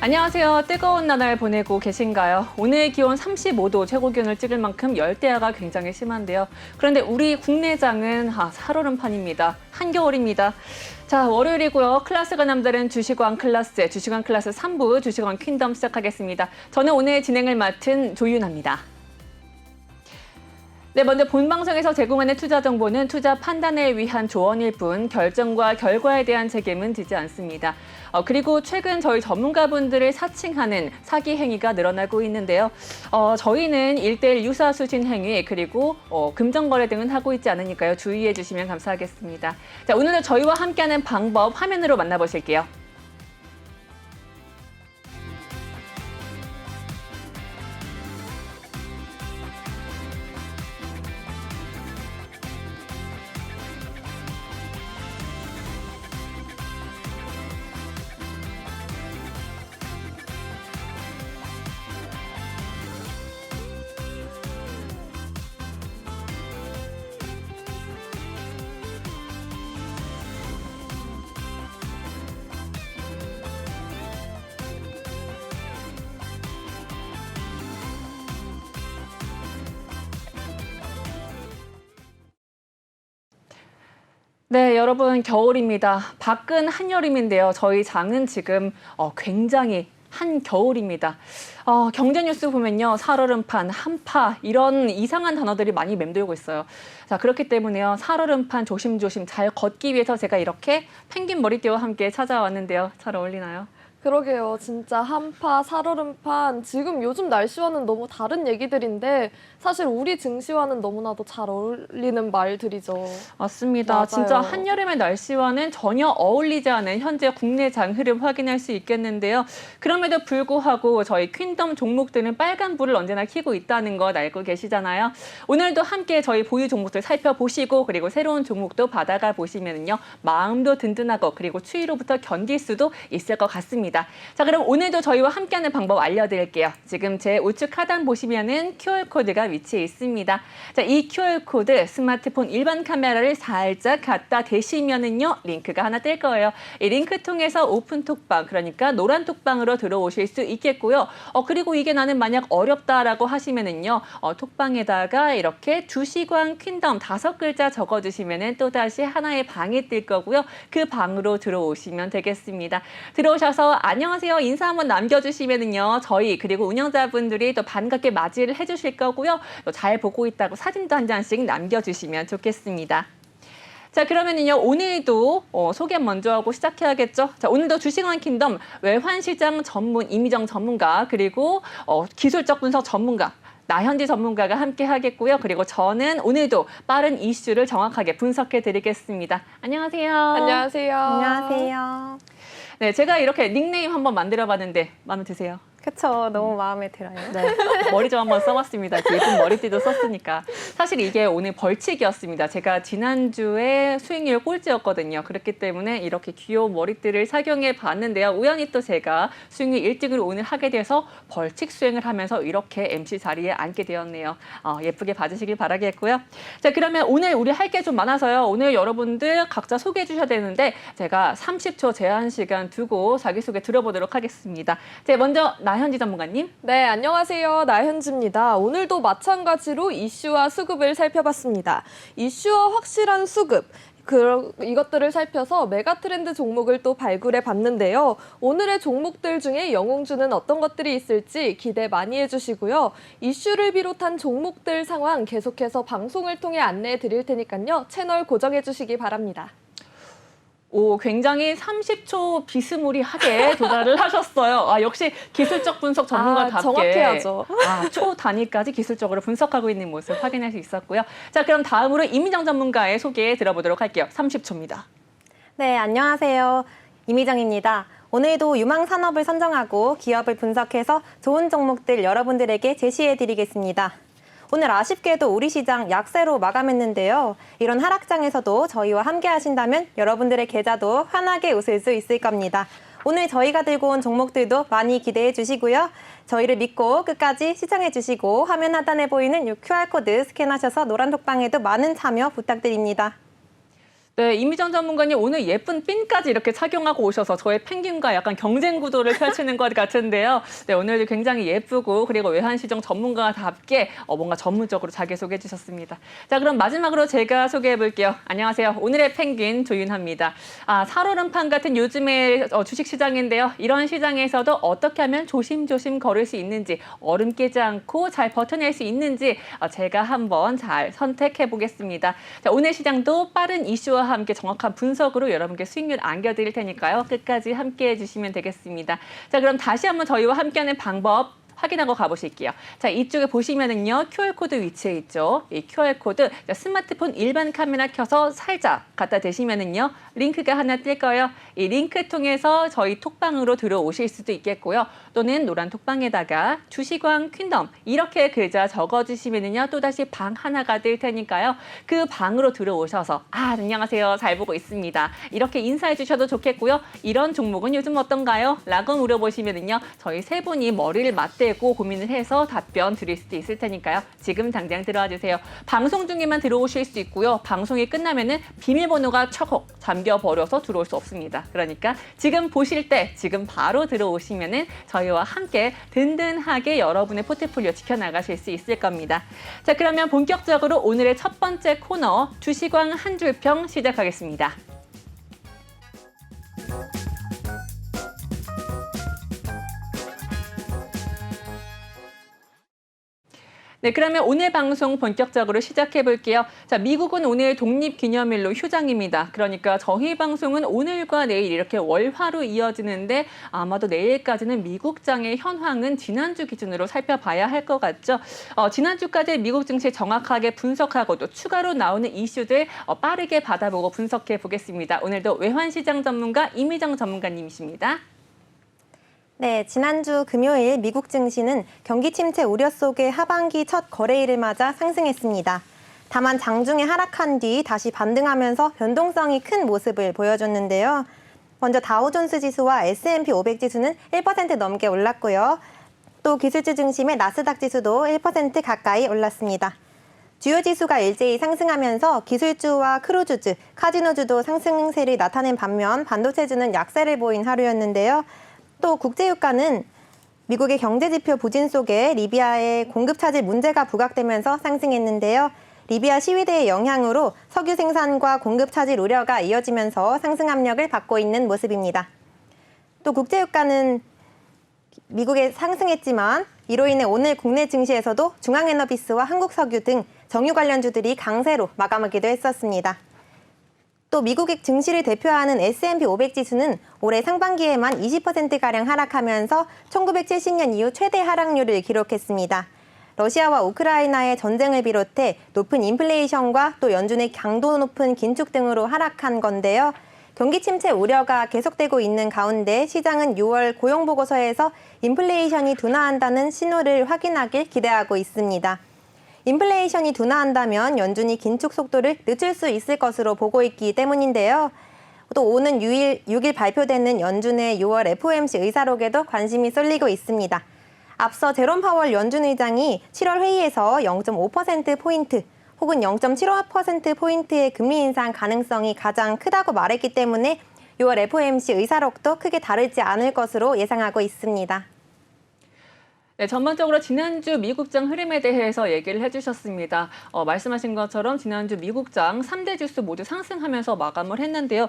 안녕하세요. 뜨거운 나날 보내고 계신가요? 오늘 기온 35도 최고 기온을 찍을 만큼 열대야가 굉장히 심한데요. 그런데 우리 국내장은 살얼음판입니다. 한겨울입니다. 자, 월요일이고요. 클래스가 남다른 주식왕 클래스, 주식왕 클래스 3부 주식왕 퀸덤 시작하겠습니다. 저는 오늘 진행을 맡은 조윤아입니다. 네, 먼저 본 방송에서 제공하는 투자 정보는 투자 판단을 위한 조언일 뿐 결정과 결과에 대한 책임은 지지 않습니다. 그리고 최근 저희 전문가분들을 사칭하는 사기 행위가 늘어나고 있는데요. 저희는 1:1 유사 수신 행위 그리고 금전거래 등은 하고 있지 않으니까요. 주의해 주시면 감사하겠습니다. 자, 오늘도 저희와 함께하는 방법 화면으로 만나보실게요. 네, 여러분 겨울입니다. 밖은 한여름인데요. 저희 장은 지금 굉장히 한겨울입니다. 경제 뉴스 보면요. 살얼음판, 한파 이런 이상한 단어들이 많이 맴돌고 있어요. 자, 그렇기 때문에요. 살얼음판 조심조심 잘 걷기 위해서 제가 이렇게 펭귄 머리띠와 함께 찾아왔는데요. 잘 어울리나요? 그러게요. 진짜 한파, 살얼음판, 지금 요즘 날씨와는 너무 다른 얘기들인데 사실 우리 증시와는 너무나도 잘 어울리는 말들이죠. 맞습니다. 맞아요. 진짜 한여름의 날씨와는 전혀 어울리지 않은 현재 국내 장 흐름 확인할 수 있겠는데요. 그럼에도 불구하고 저희 퀸덤 종목들은 빨간불을 언제나 켜고 있다는 것 알고 계시잖아요. 오늘도 함께 저희 보유 종목들 살펴보시고 그리고 새로운 종목도 받아가 보시면요. 마음도 든든하고 그리고 추위로부터 견딜 수도 있을 것 같습니다. 자, 그럼 오늘도 저희와 함께하는 방법 알려드릴게요. 지금 제 우측 하단 보시면은 QR코드가 위치해 있습니다. 자, 이 QR코드 스마트폰 일반 카메라를 살짝 갖다 대시면은요, 링크가 하나 뜰 거예요. 이 링크 통해서 오픈 톡방, 그러니까 노란 톡방으로 들어오실 수 있겠고요. 그리고 이게 나는 만약 어렵다라고 하시면은요, 톡방에다가 이렇게 주식왕 퀸덤 5글자 적어주시면은 또다시 하나의 방이 뜰 거고요. 그 방으로 들어오시면 되겠습니다. 들어오셔서 안녕하세요 인사 한번 남겨주시면은요, 저희 그리고 운영자분들이 또 반갑게 맞이를 해주실 거고요. 또 잘 보고 있다고 사진도 한 장씩 남겨주시면 좋겠습니다. 자, 그러면은요, 오늘도 소개 먼저 하고 시작해야겠죠. 자, 오늘도 주식왕 퀸덤 외환시장 전문 이미정 전문가 그리고 기술적 분석 전문가 나현지 전문가가 함께 하겠고요. 그리고 저는 오늘도 빠른 이슈를 정확하게 분석해 드리겠습니다. 안녕하세요. 안녕하세요. 안녕하세요. 네, 제가 이렇게 닉네임 한번 만들어 봤는데 마음에 드세요? 그쵸, 너무 마음에 들어요. 네, 머리 좀 한번 써봤습니다. 예쁜 머리띠도 썼으니까. 사실 이게 오늘 벌칙이었습니다. 제가 지난주에 수익률 꼴찌였거든요. 그렇기 때문에 이렇게 귀여운 머리띠를 착용해 봤는데요. 우연히 또 제가 수익률 1등을 오늘 하게 돼서 벌칙 수행을 하면서 이렇게 MC 자리에 앉게 되었네요. 예쁘게 봐주시길 바라겠고요. 자, 그러면 오늘 우리 할 게 좀 많아서요. 오늘 여러분들 각자 소개해 주셔야 되는데 제가 30초 제한 시간 두고 자기소개 들어보도록 하겠습니다. 자, 먼저 나현지 전문가님. 네, 안녕하세요. 나현지입니다. 오늘도 마찬가지로 이슈와 수급을 살펴봤습니다. 이슈와 확실한 수급. 이것들을 살펴서 메가트렌드 종목을 또 발굴해 봤는데요. 오늘의 종목들 중에 영웅주는 어떤 것들이 있을지 기대 많이 해주시고요. 이슈를 비롯한 종목들 상황 계속해서 방송을 통해 안내해 드릴 테니까요. 채널 고정해 주시기 바랍니다. 굉장히 30초 비스무리하게 도달을 하셨어요. 역시 기술적 분석 전문가답게. 정확해야죠. 초 단위까지 기술적으로 분석하고 있는 모습 확인할 수 있었고요. 자, 그럼 다음으로 이미정 전문가의 소개 들어보도록 할게요. 30초입니다. 네, 안녕하세요. 이미정입니다. 오늘도 유망 산업을 선정하고 기업을 분석해서 좋은 종목들 여러분들에게 제시해드리겠습니다. 오늘 아쉽게도 우리 시장 약세로 마감했는데요. 이런 하락장에서도 저희와 함께 하신다면 여러분들의 계좌도 환하게 웃을 수 있을 겁니다. 오늘 저희가 들고 온 종목들도 많이 기대해 주시고요. 저희를 믿고 끝까지 시청해 주시고 화면 하단에 보이는 이 QR코드 스캔하셔서 노란 톡방에도 많은 참여 부탁드립니다. 네, 이미정 전문가님 오늘 예쁜 핀까지 이렇게 착용하고 오셔서 저의 펭귄과 약간 경쟁 구도를 펼치는 것 같은데요. 네, 오늘도 굉장히 예쁘고 그리고 외환시정 전문가답게 뭔가 전문적으로 자기소개해 주셨습니다. 자, 그럼 마지막으로 제가 소개해 볼게요. 안녕하세요. 오늘의 펭귄 조윤하입니다. 살얼음판 같은 요즘의 주식시장인데요. 이런 시장에서도 어떻게 하면 조심조심 걸을 수 있는지, 얼음 깨지 않고 잘 버텨낼 수 있는지 제가 한번 잘 선택해 보겠습니다. 자, 오늘 시장도 빠른 이슈와 함께 정확한 분석으로 여러분께 수익률 안겨드릴 테니까요. 끝까지 함께해 주시면 되겠습니다. 자, 그럼 다시 한번 저희와 함께하는 방법 확인하고 가보실게요. 자, 이쪽에 보시면은요, QR코드 위치해 있죠. 이 QR코드 스마트폰 일반 카메라 켜서 살짝 갖다 대시면은요, 링크가 하나 뜰 거예요. 이 링크 통해서 저희 톡방으로 들어오실 수도 있겠고요. 또는 노란 톡방에다가 주식왕 퀸덤 이렇게 글자 적어주시면은요, 또다시 방 하나가 뜰 테니까요. 그 방으로 들어오셔서 안녕하세요. 잘 보고 있습니다. 이렇게 인사해 주셔도 좋겠고요. 이런 종목은 요즘 어떤가요? 라고 물어보시면은요, 저희 세 분이 머리를 맞대고 고민을 해서 답변 드릴 수도 있을 테니까요. 지금 당장 들어와 주세요. 방송 중에만 들어오실 수 있고요. 방송이 끝나면은 비밀번호가 척 잠겨버려서 들어올 수 없습니다. 그러니까 지금 보실 때 지금 바로 들어오시면은 저희와 함께 든든하게 여러분의 포트폴리오 지켜나가실 수 있을 겁니다. 자, 그러면 본격적으로 오늘의 첫 번째 코너 주식왕 한 줄평 시작하겠습니다. 네, 그러면 오늘 방송 본격적으로 시작해 볼게요. 자, 미국은 오늘 독립기념일로 휴장입니다. 그러니까 저희 방송은 오늘과 내일 이렇게 월화로 이어지는데 아마도 내일까지는 미국장의 현황은 지난주 기준으로 살펴봐야 할 것 같죠. 지난주까지 미국 증시 정확하게 분석하고 또 추가로 나오는 이슈들 빠르게 받아보고 분석해 보겠습니다. 오늘도 외환시장 전문가 이미정 전문가님이십니다. 네, 지난주 금요일 미국 증시는 경기 침체 우려 속에 하반기 첫 거래일을 맞아 상승했습니다. 다만 장중에 하락한 뒤 다시 반등하면서 변동성이 큰 모습을 보여줬는데요. 먼저 다우존스 지수와 S&P 500 지수는 1% 넘게 올랐고요. 또 기술주 중심의 나스닥 지수도 1% 가까이 올랐습니다. 주요 지수가 일제히 상승하면서 기술주와 크루즈주, 카지노주도 상승세를 나타낸 반면 반도체주는 약세를 보인 하루였는데요. 또 국제유가는 미국의 경제지표 부진 속에 리비아의 공급 차질 문제가 부각되면서 상승했는데요. 리비아 시위대의 영향으로 석유 생산과 공급 차질 우려가 이어지면서 상승 압력을 받고 있는 모습입니다. 또 국제유가는 미국에 상승했지만 이로 인해 오늘 국내 증시에서도 중앙에너비스와 한국석유 등 정유 관련주들이 강세로 마감하기도 했었습니다. 또 미국의 증시를 대표하는 S&P 500 지수는 올해 상반기에만 20%가량 하락하면서 1970년 이후 최대 하락률을 기록했습니다. 러시아와 우크라이나의 전쟁을 비롯해 높은 인플레이션과 또 연준의 강도 높은 긴축 등으로 하락한 건데요. 경기 침체 우려가 계속되고 있는 가운데 시장은 6월 고용보고서에서 인플레이션이 둔화한다는 신호를 확인하길 기대하고 있습니다. 인플레이션이 둔화한다면 연준이 긴축 속도를 늦출 수 있을 것으로 보고 있기 때문인데요. 또 오는 6일 발표되는 연준의 6월 FOMC 의사록에도 관심이 쏠리고 있습니다. 앞서 제롬 파월 연준 의장이 7월 회의에서 0.5%포인트 혹은 0.75%포인트의 금리 인상 가능성이 가장 크다고 말했기 때문에 6월 FOMC 의사록도 크게 다르지 않을 것으로 예상하고 있습니다. 네, 전반적으로 지난주 미국장 흐름에 대해서 얘기를 해주셨습니다. 말씀하신 것처럼 지난주 미국장 3대 지수 모두 상승하면서 마감을 했는데요.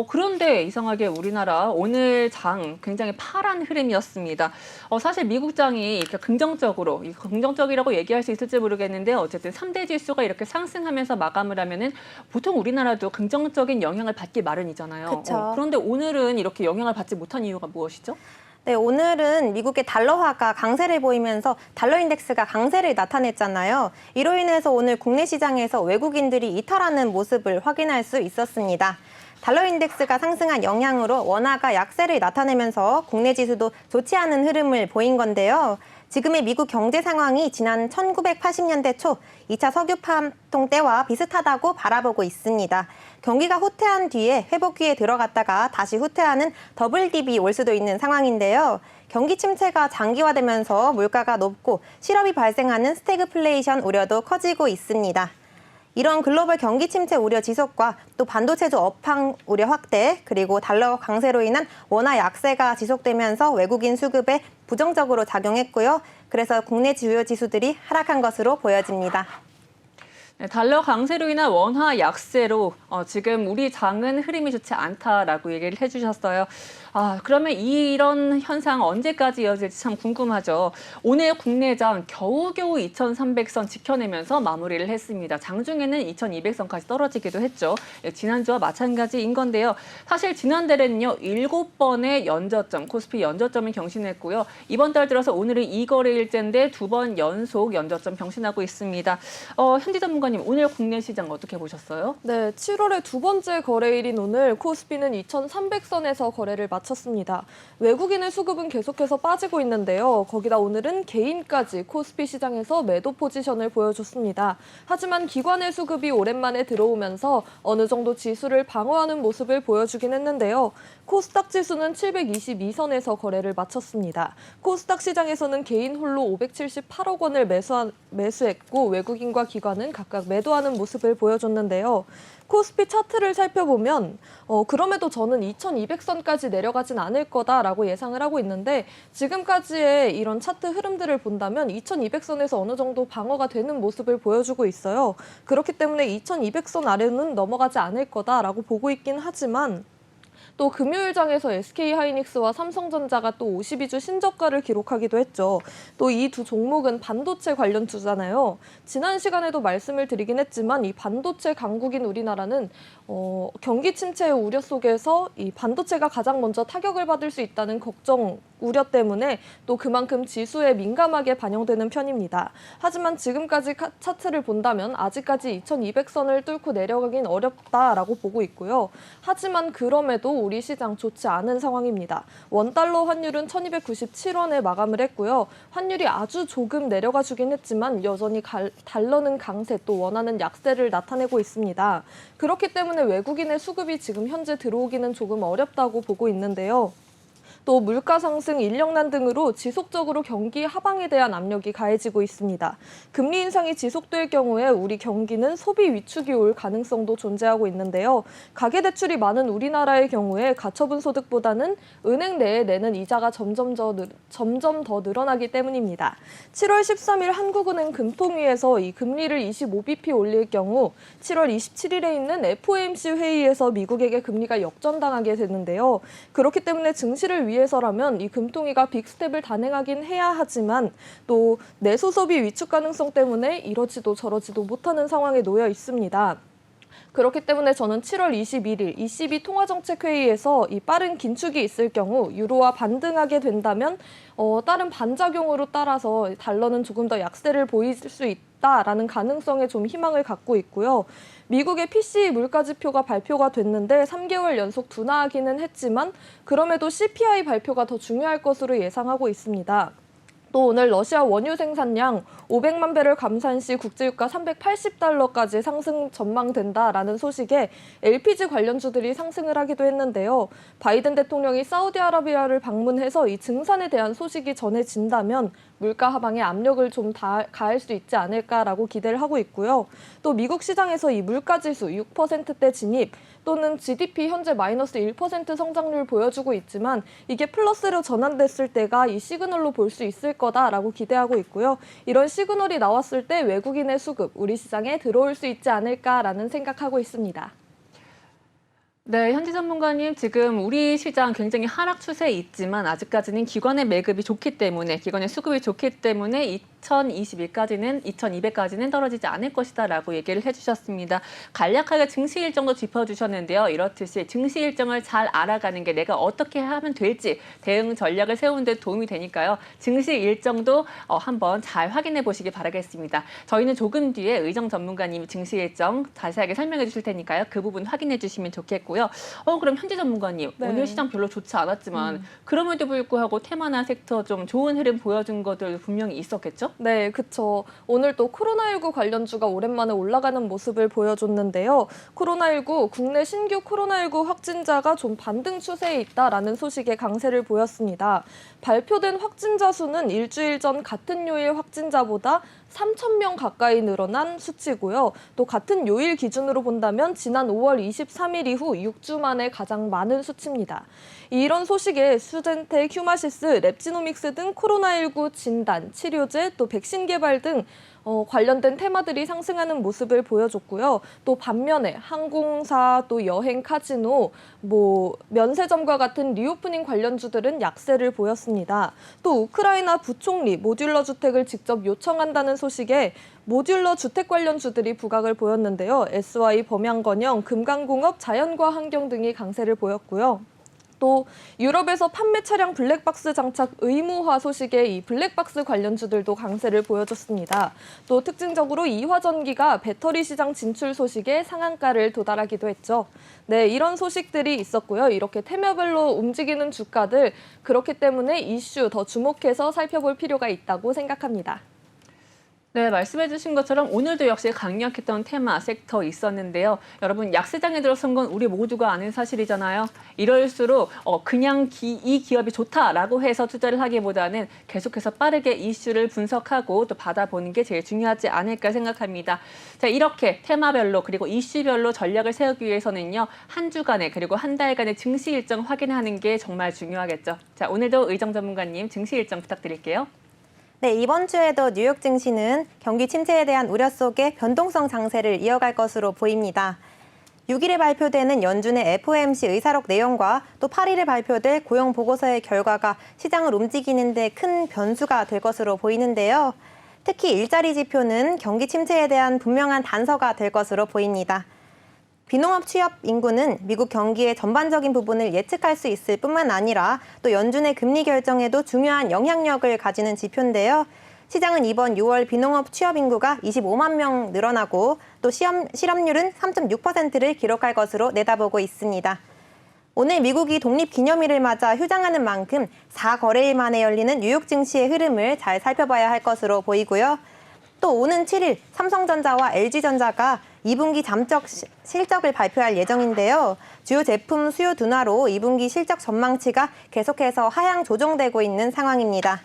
그런데 이상하게 우리나라 오늘 장 굉장히 파란 흐름이었습니다. 사실 미국장이 이렇게 긍정적이라고 얘기할 수 있을지 모르겠는데 어쨌든 3대 지수가 이렇게 상승하면서 마감을 하면은 보통 우리나라도 긍정적인 영향을 받기 마련이잖아요. 그런데 오늘은 이렇게 영향을 받지 못한 이유가 무엇이죠? 네, 오늘은 미국의 달러화가 강세를 보이면서 달러 인덱스가 강세를 나타냈잖아요. 이로 인해서 오늘 국내 시장에서 외국인들이 이탈하는 모습을 확인할 수 있었습니다. 달러 인덱스가 상승한 영향으로 원화가 약세를 나타내면서 국내 지수도 좋지 않은 흐름을 보인 건데요. 지금의 미국 경제 상황이 지난 1980년대 초 2차 석유 파동 때와 비슷하다고 바라보고 있습니다. 경기가 후퇴한 뒤에 회복기에 들어갔다가 다시 후퇴하는 더블 딥이 올 수도 있는 상황인데요. 경기 침체가 장기화되면서 물가가 높고 실업이 발생하는 스태그플레이션 우려도 커지고 있습니다. 이런 글로벌 경기 침체 우려 지속과 또 반도체주 업황 우려 확대, 그리고 달러 강세로 인한 원화 약세가 지속되면서 외국인 수급에 부정적으로 작용했고요. 그래서 국내 주요 지수들이 하락한 것으로 보여집니다. 네, 달러 강세로 인한 원화 약세로 지금 우리 장은 흐름이 좋지 않다라고 얘기를 해주셨어요. 그러면 이런 현상 언제까지 이어질지 참 궁금하죠. 오늘 국내장 겨우겨우 2,300선 지켜내면서 마무리를 했습니다. 장중에는 2,200선까지 떨어지기도 했죠. 지난주와 마찬가지인 건데요. 사실 지난달에는요, 7번의 연저점, 코스피 연저점을 경신했고요. 이번 달 들어서 오늘은 2거래일째인데 2번 연속 연저점 경신하고 있습니다. 현지 전문가님, 오늘 국내 시장 어떻게 보셨어요? 네, 7월의 두 번째 거래일인 오늘 코스피는 2,300선에서 거래를 마쳤습니다. 외국인의 수급은 계속해서 빠지고 있는데요. 거기다 오늘은 개인까지 코스피 시장에서 매도 포지션을 보여줬습니다. 하지만 기관의 수급이 오랜만에 들어오면서 어느 정도 지수를 방어하는 모습을 보여주긴 했는데요. 코스닥 지수는 722선에서 거래를 마쳤습니다. 코스닥 시장에서는 개인 홀로 578억 원을 매수했고 외국인과 기관은 각각 매도하는 모습을 보여줬는데요. 코스피 차트를 살펴보면 그럼에도 저는 2,200선까지 내려가진 않을 거다라고 예상을 하고 있는데 지금까지의 이런 차트 흐름들을 본다면 2,200선에서 어느 정도 방어가 되는 모습을 보여주고 있어요. 그렇기 때문에 2,200선 아래는 넘어가지 않을 거다라고 보고 있긴 하지만 또 금요일장에서 SK하이닉스와 삼성전자가 또 52주 신저가를 기록하기도 했죠. 또 이 두 종목은 반도체 관련주잖아요. 지난 시간에도 말씀을 드리긴 했지만 이 반도체 강국인 우리나라는 경기 침체의 우려 속에서 이 반도체가 가장 먼저 타격을 받을 수 있다는 걱정, 우려 때문에 또 그만큼 지수에 민감하게 반영되는 편입니다. 하지만 지금까지 차트를 본다면 아직까지 2,200선을 뚫고 내려가긴 어렵다라고 보고 있고요. 하지만 그럼에도 우리 시장 좋지 않은 상황입니다. 원달러 환율은 1,297원에 마감을 했고요. 환율이 아주 조금 내려가 주긴 했지만 여전히 달러는 강세 또 원화는 약세를 나타내고 있습니다. 그렇기 때문에 외국인의 수급이 지금 현재 들어오기는 조금 어렵다고 보고 있는데요. 또 물가 상승, 인력난 등으로 지속적으로 경기 하방에 대한 압력이 가해지고 있습니다. 금리 인상이 지속될 경우에 우리 경기는 소비 위축이 올 가능성도 존재하고 있는데요. 가계대출이 많은 우리나라의 경우에 가처분 소득보다는 은행 내에 내는 이자가 점점 더 늘어나기 때문입니다. 7월 13일 한국은행 금통위에서 이 금리를 25bp 올릴 경우 7월 27일에 있는 FOMC 회의에서 미국에게 금리가 역전당하게 되는데요. 그렇기 때문에 증시를 위해서라면 이 금통위가 빅스텝을 단행하긴 해야 하지만 또 내수 소비 위축 가능성 때문에 이러지도 저러지도 못하는 상황에 놓여 있습니다. 그렇기 때문에 저는 7월 21일 ECB 통화정책회의에서 이 빠른 긴축이 있을 경우 유로화 반등하게 된다면 다른 반작용으로 따라서 달러는 조금 더 약세를 보일 수 있다라는 가능성에 좀 희망을 갖고 있고요. 미국의 PCE 물가지표가 발표가 됐는데 3개월 연속 둔화하기는 했지만 그럼에도 CPI 발표가 더 중요할 것으로 예상하고 있습니다. 또 오늘 러시아 원유 생산량 500만 배럴 감산 시 국제유가 380달러까지 상승 전망된다라는 소식에 LPG 관련주들이 상승을 하기도 했는데요. 바이든 대통령이 사우디아라비아를 방문해서 이 증산에 대한 소식이 전해진다면 물가 하방에 압력을 좀 가할 수 있지 않을까라고 기대를 하고 있고요. 또 미국 시장에서 이 물가지수 6%대 진입 또는 GDP 현재 마이너스 1% 성장률 보여주고 있지만 이게 플러스로 전환됐을 때가 이 시그널로 볼 수 있을 거다라고 기대하고 있고요. 이런 시그널이 나왔을 때 외국인의 수급, 우리 시장에 들어올 수 있지 않을까라는 생각하고 있습니다. 네, 현지 전문가님, 지금 우리 시장 굉장히 하락 추세에 있지만 아직까지는 기관의 매급이 좋기 때문에, 기관의 수급이 좋기 때문에 2,200까지는 떨어지지 않을 것이다라고 얘기를 해주셨습니다. 간략하게 증시 일정도 짚어주셨는데요. 이렇듯이 증시 일정을 잘 알아가는 게 내가 어떻게 하면 될지 대응 전략을 세우는 데 도움이 되니까요. 증시 일정도 한번 잘 확인해 보시기 바라겠습니다. 저희는 조금 뒤에 의정 전문가님이 증시 일정 자세하게 설명해 주실 테니까요. 그 부분 확인해 주시면 좋겠고요. 그럼 현지 전문가님, 네. 오늘 시장 별로 좋지 않았지만 그럼에도 불구하고 테마나 섹터 좀 좋은 흐름 보여준 것들 분명히 있었겠죠? 네, 그렇죠. 오늘 또 코로나19 관련주가 오랜만에 올라가는 모습을 보여줬는데요. 국내 신규 코로나19 확진자가 좀 반등 추세에 있다라는 소식에 강세를 보였습니다. 발표된 확진자 수는 일주일 전 같은 요일 확진자보다 3,000명 가까이 늘어난 수치고요. 또 같은 요일 기준으로 본다면 지난 5월 23일 이후 6주 만에 가장 많은 수치입니다. 이런 소식에 수젠텍, 휴마시스, 랩지노믹스 등 코로나19 진단, 치료제, 또 백신 개발 등 관련된 테마들이 상승하는 모습을 보여줬고요. 또 반면에 항공사, 또 여행, 카지노, 면세점과 같은 리오프닝 관련주들은 약세를 보였습니다. 또 우크라이나 부총리 모듈러 주택을 직접 요청한다는 소식에 모듈러 주택 관련주들이 부각을 보였는데요. SY, 범양건영, 금강공업, 자연과 환경 등이 강세를 보였고요. 또 유럽에서 판매 차량 블랙박스 장착 의무화 소식에 이 블랙박스 관련주들도 강세를 보여줬습니다. 또 특징적으로 이화전기가 배터리 시장 진출 소식에 상한가를 도달하기도 했죠. 네, 이런 소식들이 있었고요. 이렇게 테마별로 움직이는 주가들, 그렇기 때문에 이슈 더 주목해서 살펴볼 필요가 있다고 생각합니다. 네, 말씀해 주신 것처럼 오늘도 역시 강력했던 테마 섹터 있었는데요. 여러분, 약세장에 들어선 건 우리 모두가 아는 사실이잖아요. 이럴수록 그냥 이 기업이 좋다라고 해서 투자를 하기보다는 계속해서 빠르게 이슈를 분석하고 또 받아보는 게 제일 중요하지 않을까 생각합니다. 자, 이렇게 테마별로 그리고 이슈별로 전략을 세우기 위해서는요. 한 주간의 그리고 한 달간의 증시 일정 확인하는 게 정말 중요하겠죠. 자, 오늘도 의정 전문가님 증시 일정 부탁드릴게요. 네, 이번 주에도 뉴욕 증시는 경기 침체에 대한 우려 속에 변동성 장세를 이어갈 것으로 보입니다. 6일에 발표되는 연준의 FOMC 의사록 내용과 또 8일에 발표될 고용 보고서의 결과가 시장을 움직이는 데 큰 변수가 될 것으로 보이는데요. 특히 일자리 지표는 경기 침체에 대한 분명한 단서가 될 것으로 보입니다. 비농업 취업 인구는 미국 경기의 전반적인 부분을 예측할 수 있을 뿐만 아니라 또 연준의 금리 결정에도 중요한 영향력을 가지는 지표인데요. 시장은 이번 6월 비농업 취업 인구가 25만 명 늘어나고 또 실업률은 3.6%를 기록할 것으로 내다보고 있습니다. 오늘 미국이 독립기념일을 맞아 휴장하는 만큼 4거래일 만에 열리는 뉴욕 증시의 흐름을 잘 살펴봐야 할 것으로 보이고요. 또 오는 7일 삼성전자와 LG전자가 2분기 잠적 실적을 발표할 예정인데요. 주요 제품 수요 둔화로 2분기 실적 전망치가 계속해서 하향 조정되고 있는 상황입니다.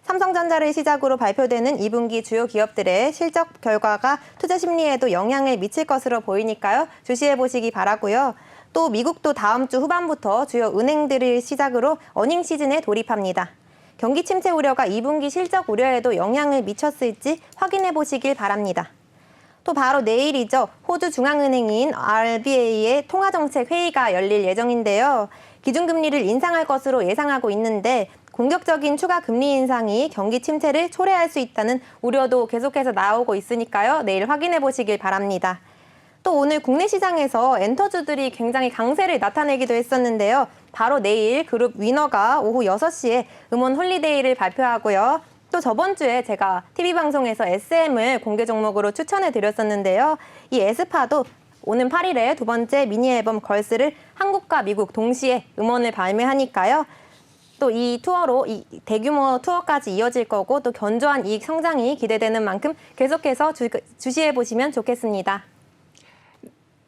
삼성전자를 시작으로 발표되는 2분기 주요 기업들의 실적 결과가 투자 심리에도 영향을 미칠 것으로 보이니까요. 주시해 보시기 바라고요. 또 미국도 다음 주 후반부터 주요 은행들을 시작으로 어닝 시즌에 돌입합니다. 경기 침체 우려가 2분기 실적 우려에도 영향을 미쳤을지 확인해 보시길 바랍니다. 또 바로 내일이죠. 호주 중앙은행인 RBA의 통화정책 회의가 열릴 예정인데요. 기준금리를 인상할 것으로 예상하고 있는데 공격적인 추가 금리 인상이 경기 침체를 초래할 수 있다는 우려도 계속해서 나오고 있으니까요. 내일 확인해 보시길 바랍니다. 또 오늘 국내 시장에서 엔터주들이 굉장히 강세를 나타내기도 했었는데요. 바로 내일 그룹 위너가 오후 6시에 음원 홀리데이를 발표하고요. 또 저번 주에 제가 TV방송에서 SM을 공개 종목으로 추천해 드렸었는데요. 이 에스파도 오는 8일에 두 번째 미니 앨범 걸스를 한국과 미국 동시에 음원을 발매하니까요. 또 이 투어로 이 대규모 투어까지 이어질 거고 또 견조한 이익 성장이 기대되는 만큼 계속해서 주시해 보시면 좋겠습니다.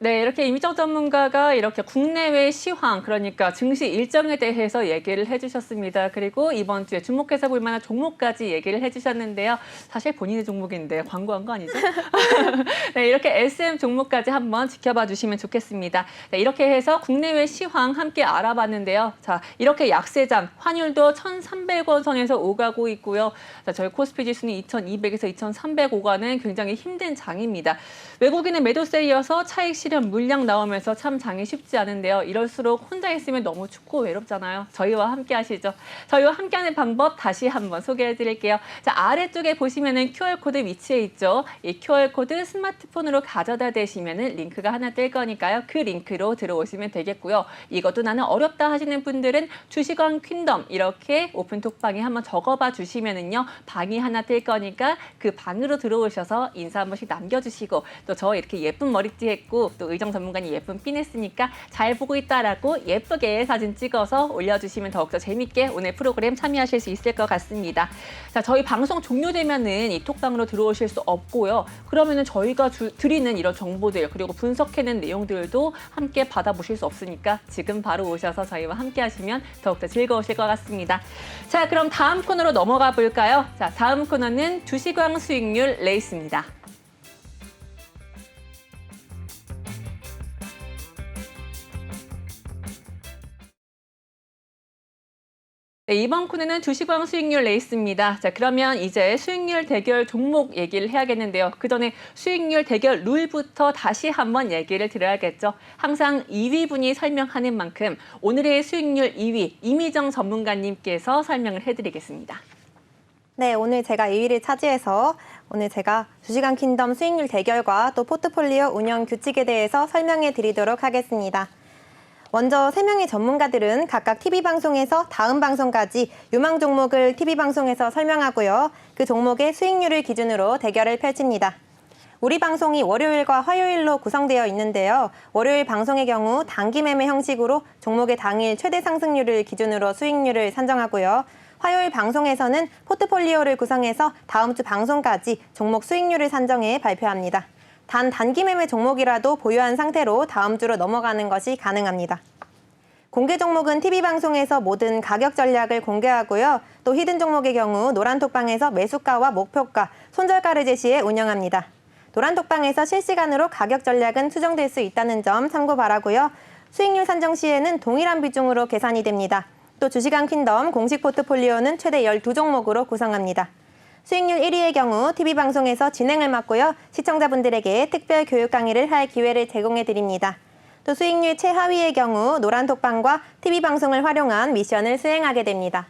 네, 이렇게 이미정 전문가가 이렇게 국내외 시황, 그러니까 증시 일정에 대해서 얘기를 해주셨습니다. 그리고 이번 주에 주목해서 볼 만한 종목까지 얘기를 해주셨는데요. 사실 본인의 종목인데 광고한 거 아니죠? 네, 이렇게 SM 종목까지 한번 지켜봐 주시면 좋겠습니다. 네, 이렇게 해서 국내외 시황 함께 알아봤는데요. 자, 이렇게 약세장, 환율도 1,300원 선에서 오가고 있고요. 자, 저희 코스피 지수는 2,200에서 2,300 오가는 굉장히 힘든 장입니다. 외국인의 매도세에 이어서 차익 실현 물량 나오면서 참 장이 쉽지 않은데요. 이럴수록 혼자 있으면 너무 춥고 외롭잖아요. 저희와 함께 하시죠. 저희와 함께하는 방법 다시 한번 소개해 드릴게요. 자, 아래쪽에 보시면은 QR코드 위치해 있죠. 이 QR코드 스마트폰으로 가져다 대시면은 링크가 하나 뜰 거니까요. 그 링크로 들어오시면 되겠고요. 이것도 나는 어렵다 하시는 분들은 주식왕 퀸덤 이렇게 오픈톡방에 한번 적어봐 주시면은요. 방이 하나 뜰 거니까 그 방으로 들어오셔서 인사 한 번씩 남겨주시고 또 저 이렇게 예쁜 머리띠 했고 또 의정 전문가님 예쁜 핀 했으니까 잘 보고 있다라고 예쁘게 사진 찍어서 올려주시면 더욱더 재밌게 오늘 프로그램 참여하실 수 있을 것 같습니다. 자, 저희 방송 종료되면은 이 톡방으로 들어오실 수 없고요. 그러면은 저희가 드리는 이런 정보들 그리고 분석해낸 내용들도 함께 받아보실 수 없으니까 지금 바로 오셔서 저희와 함께 하시면 더욱더 즐거우실 것 같습니다. 자, 그럼 다음 코너로 넘어가 볼까요? 자, 다음 코너는 주식왕 수익률 레이스입니다. 네, 이번 코너는 주식왕 수익률 레이스입니다. 자, 그러면 이제 수익률 대결 종목 얘기를 해야겠는데요. 그 전에 수익률 대결 룰부터 다시 한번 얘기를 드려야겠죠. 항상 2위 분이 설명하는 만큼 오늘의 수익률 2위 이미정 전문가님께서 설명을 해드리겠습니다. 네, 오늘 제가 2위를 차지해서 오늘 제가 주식왕 킹덤 수익률 대결과 또 포트폴리오 운영 규칙에 대해서 설명해 드리도록 하겠습니다. 먼저 3명의 전문가들은 각각 TV방송에서 다음 방송까지 유망 종목을 TV방송에서 설명하고요. 그 종목의 수익률을 기준으로 대결을 펼칩니다. 우리 방송이 월요일과 화요일로 구성되어 있는데요. 월요일 방송의 경우 단기 매매 형식으로 종목의 당일 최대 상승률을 기준으로 수익률을 산정하고요. 화요일 방송에서는 포트폴리오를 구성해서 다음 주 방송까지 종목 수익률을 산정해 발표합니다. 단 단기 매매 종목이라도 보유한 상태로 다음 주로 넘어가는 것이 가능합니다. 공개 종목은 TV방송에서 모든 가격 전략을 공개하고요. 또 히든 종목의 경우 노란톡방에서 매수가와 목표가, 손절가를 제시해 운영합니다. 노란톡방에서 실시간으로 가격 전략은 수정될 수 있다는 점 참고 바라고요. 수익률 산정 시에는 동일한 비중으로 계산이 됩니다. 또 주식왕 퀸덤 공식 포트폴리오는 최대 12종목으로 구성합니다. 수익률 1위의 경우 TV방송에서 진행을 맡고요. 시청자분들에게 특별 교육 강의를 할 기회를 제공해 드립니다. 또 수익률 최하위의 경우 노란톡방과 TV방송을 활용한 미션을 수행하게 됩니다.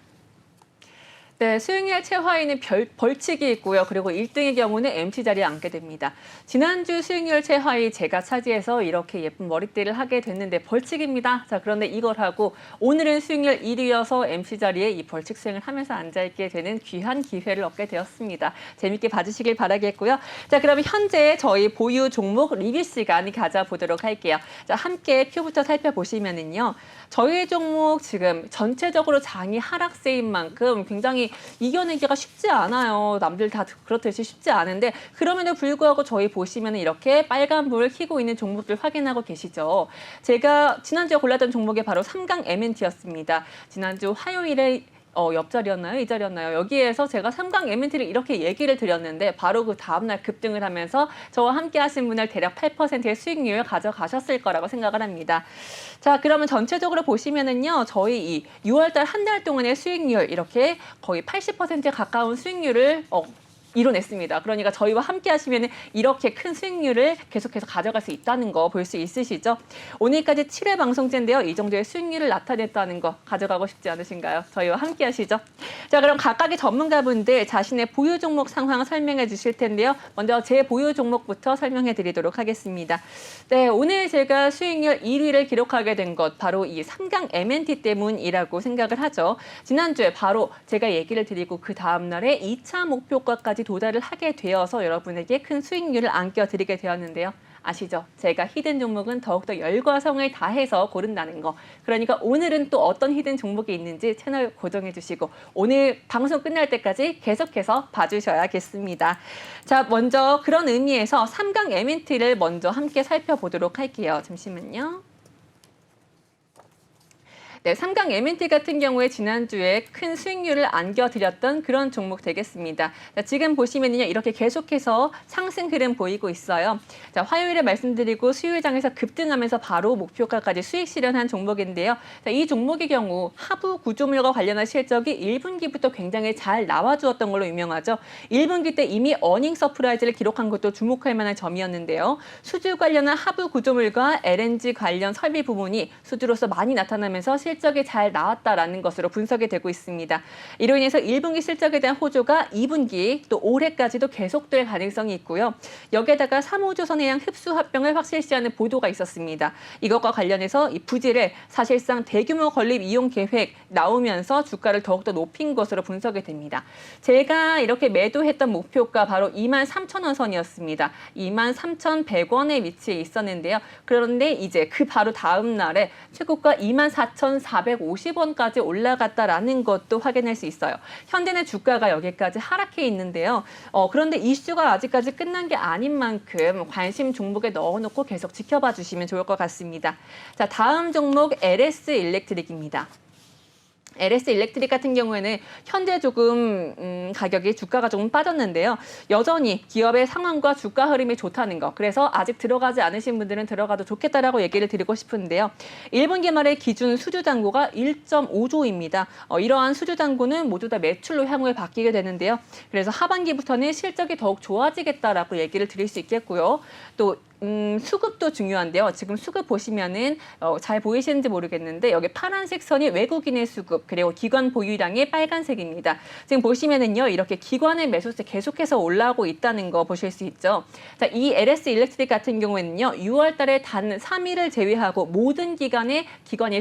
네, 수익률 최하위는 벌칙이 있고요. 그리고 1등의 경우는 MC 자리에 앉게 됩니다. 지난주 수익률 최하위 제가 차지해서 이렇게 예쁜 머리띠를 하게 됐는데 벌칙입니다. 자, 그런데 이걸 하고 오늘은 수익률 1위여서 MC 자리에 이 벌칙 수행을 하면서 앉아있게 되는 귀한 기회를 얻게 되었습니다. 재밌게 봐주시길 바라겠고요. 자, 그러면 현재 저희 보유 종목 리뷰 시간 가져보도록 할게요. 자, 함께 표부터 살펴보시면은요. 저희 종목 지금 전체적으로 장이 하락세인 만큼 굉장히 이겨내기가 쉽지 않아요. 남들 다 그렇듯이 쉽지 않은데 그럼에도 불구하고 저희 보시면 이렇게 빨간불을 켜고 있는 종목들 확인하고 계시죠. 제가 지난주에 골랐던 종목이 바로 삼강 M&T였습니다. 지난주 화요일에 옆자리였나요? 이 자리였나요? 여기에서 제가 삼강 M&T를 이렇게 얘기를 드렸는데 바로 그 다음날 급등을 하면서 저와 함께 하신 분들 대략 8%의 수익률 가져가셨을 거라고 생각을 합니다. 자, 그러면 전체적으로 보시면은요. 저희 이 6월달 한 달 동안의 수익률 이렇게 거의 80%에 가까운 수익률을 이뤄냈습니다. 그러니까 저희와 함께 하시면 이렇게 큰 수익률을 계속해서 가져갈 수 있다는 거 볼 수 있으시죠? 오늘까지 7회 방송째인데요. 이 정도의 수익률을 나타냈다는 거 가져가고 싶지 않으신가요? 저희와 함께 하시죠? 자, 그럼 각각의 전문가분들 자신의 보유 종목 상황 설명해 주실 텐데요. 먼저 제 보유 종목부터 설명해 드리도록 하겠습니다. 네, 오늘 제가 수익률 1위를 기록하게 된 것 바로 이 삼강 M&T 때문이라고 생각을 하죠. 지난주에 바로 제가 얘기를 드리고 그 다음 날에 2차 목표가까지 도달을 하게 되어서 여러분에게 큰 수익률을 안겨드리게 되었는데요. 아시죠? 제가 히든 종목은 더욱더 열과 성을 다해서 고른다는 거. 그러니까 오늘은 또 어떤 히든 종목이 있는지 채널 고정해 주시고 오늘 방송 끝날 때까지 계속해서 봐주셔야겠습니다. 자, 먼저 그런 의미에서 삼강 M&T를 먼저 함께 살펴보도록 할게요. 잠시만요. 네, 삼강 M&T 같은 경우에 지난주에 큰 수익률을 안겨드렸던 그런 종목 되겠습니다. 자, 지금 보시면요, 이렇게 계속해서 상승 흐름 보이고 있어요. 자, 화요일에 말씀드리고 수요일장에서 급등하면서 바로 목표가까지 수익 실현한 종목인데요. 자, 이 종목의 경우 하부 구조물과 관련한 실적이 1분기부터 굉장히 잘 나와주었던 걸로 유명하죠. 1분기 때 이미 어닝 서프라이즈를 기록한 것도 주목할 만한 점이었는데요. 수주 관련한 하부 구조물과 LNG 관련 설비 부분이 수주로서 많이 나타나면서 실적이 잘 나왔다라는 것으로 분석이 되고 있습니다. 이로 인해서 1분기 실적에 대한 호조가 2분기 또 올해까지도 계속될 가능성이 있고요. 여기에다가 3호조 선해양 흡수 합병을 확실시하는 보도가 있었습니다. 이것과 관련해서 이 부지를 사실상 대규모 건립 이용 계획 나오면서 주가를 더욱더 높인 것으로 분석이 됩니다. 제가 이렇게 매도했던 목표가 바로 23,000원 선이었습니다. 23,100원에 위치해 있었는데요. 그런데 이제 그 바로 다음 날에 최고가 24,450원까지 올라갔다라는 것도 확인할 수 있어요. 현대는 주가가 여기까지 하락해 있는데요. 그런데 이슈가 아직까지 끝난 게 아닌 만큼 관심 종목에 넣어놓고 계속 지켜봐 주시면 좋을 것 같습니다. 자, 다음 종목 LS 일렉트릭입니다. LS 일렉트릭 같은 경우에는 현재 조금 가격이 주가가 조금 빠졌는데요. 여전히 기업의 상황과 주가 흐름이 좋다는 거. 그래서 아직 들어가지 않으신 분들은 들어가도 좋겠다라고 얘기를 드리고 싶은데요. 1분기 말의 기준 수주 잔고가 1.5조입니다. 이러한 수주 잔고는 모두 다 매출로 향후에 바뀌게 되는데요. 그래서 하반기부터는 실적이 더욱 좋아지겠다라고 얘기를 드릴 수 있겠고요. 또 수급도 중요한데요. 지금 수급 보시면은 잘 보이시는지 모르겠는데 여기 파란색 선이 외국인의 수급 그리고 기관 보유량이 빨간색입니다. 지금 보시면은요 이렇게 기관의 매수세 계속해서 올라오고 있다는 거 보실 수 있죠. 자, 이 LS 일렉트릭 같은 경우에는요 6월달에 단 3일을 제외하고 모든 기관이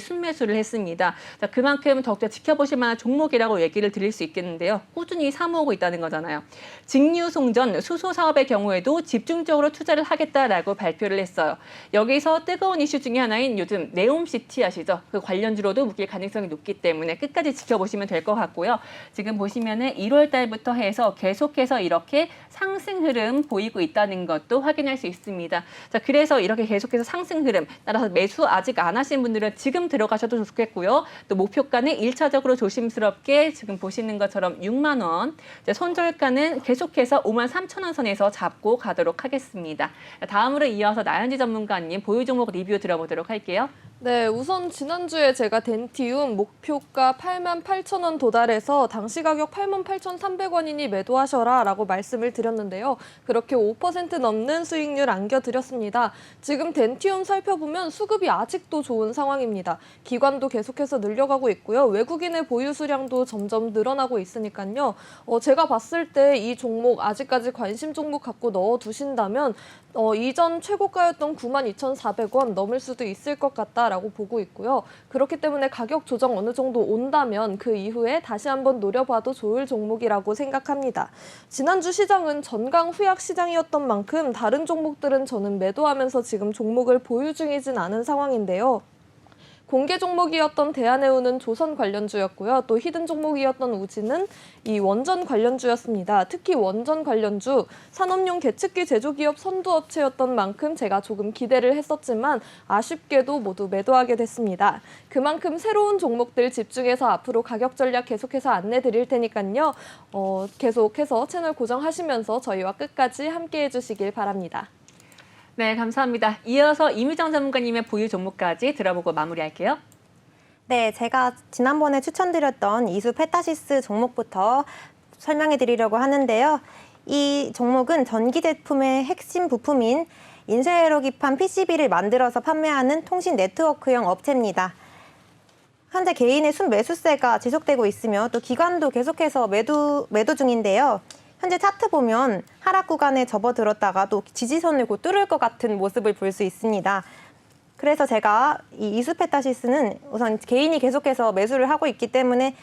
순매수를 했습니다. 자, 그만큼 더욱더 지켜보실 만한 종목이라고 얘기를 드릴 수 있겠는데요. 꾸준히 사모으고 있다는 거잖아요. 직류송전 수소 사업의 경우에도 집중적으로 투자를 하겠다라고 발표를 했어요. 여기서 뜨거운 이슈 중에 하나인 요즘 네옴시티 아시죠? 그 관련주로도 묶일 가능성이 높기 때문에 끝까지 지켜보시면 될 것 같고요. 지금 보시면은 1월 달부터 해서 계속해서 이렇게 상승 흐름 보이고 있다는 것도 확인할 수 있습니다. 자, 그래서 이렇게 계속해서 상승 흐름 따라서 매수 아직 안 하신 분들은 지금 들어가셔도 좋겠고요. 또 목표가는 1차적으로 조심스럽게 지금 보시는 것처럼 6만 원, 손절가는 계속해서 53,000원 선에서 잡고 가도록 하겠습니다. 다음으로 이어서 나현지 전문가님 보유 종목 리뷰 들어보도록 할게요. 네, 우선 지난주에 제가 덴티움 목표가 88,000원 도달해서 당시 가격 88,300원이니 매도하셔라 라고 말씀을 드렸는데요. 그렇게 5% 넘는 수익률 안겨드렸습니다. 지금 덴티움 살펴보면 수급이 아직도 좋은 상황입니다. 기관도 계속해서 늘려가고 있고요. 외국인의 보유 수량도 점점 늘어나고 있으니까요. 제가 봤을 때 이 종목 아직까지 관심 종목 갖고 넣어두신다면 이전 최고가였던 92,400원 넘을 수도 있을 것 같다라고 보고 있고요. 그렇기 때문에 가격 조정 어느 정도 온다면 그 이후에 다시 한번 노려봐도 좋을 종목이라고 생각합니다. 지난주 시장은 전강 후약 시장이었던 만큼 다른 종목들은 저는 매도하면서 지금 종목을 보유 중이진 않은 상황인데요. 공개 종목이었던 대한해운은 조선 관련주였고요. 또 히든 종목이었던 우지는 이 원전 관련주였습니다. 특히 원전 관련주, 산업용 계측기 제조기업 선두업체였던 만큼 제가 조금 기대를 했었지만 아쉽게도 모두 매도하게 됐습니다. 그만큼 새로운 종목들 집중해서 앞으로 가격 전략 계속해서 안내 드릴 테니까요. 계속해서 채널 고정하시면서 저희와 끝까지 함께해 주시길 바랍니다. 네, 감사합니다. 이어서 이미정 전문가님의 보유 종목까지 들어보고 마무리할게요. 네, 제가 지난번에 추천드렸던 이수 페타시스 종목부터 설명해 드리려고 하는데요. 이 종목은 전기 제품의 핵심 부품인 인쇄회로 기판 PCB를 만들어서 판매하는 통신 네트워크형 업체입니다. 현재 개인의 순매수세가 지속되고 있으며 또 기관도 계속해서 매도 중인데요. 현재 차트 보면 하락 구간에 접어들었다가 또 지지선을 곧 뚫을 것 같은 모습을 볼 수 있습니다. 그래서 제가 이 이수페타시스는 우선 개인이 계속해서 매수를 하고 있기 때문에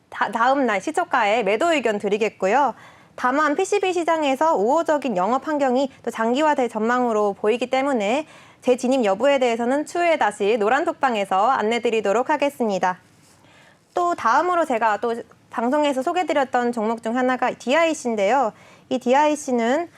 다음 날 시초가에 매도 의견 드리겠고요. 다만 PCB 시장에서 우호적인 영업 환경이 또 장기화될 전망으로 보이기 때문에 재진입 여부에 대해서는 추후에 다시 노란톡방에서 안내드리도록 하겠습니다. 또 다음으로 제가 또 방송에서 소개드렸던 종목 중 하나가 DIC인데요. 이 DIC는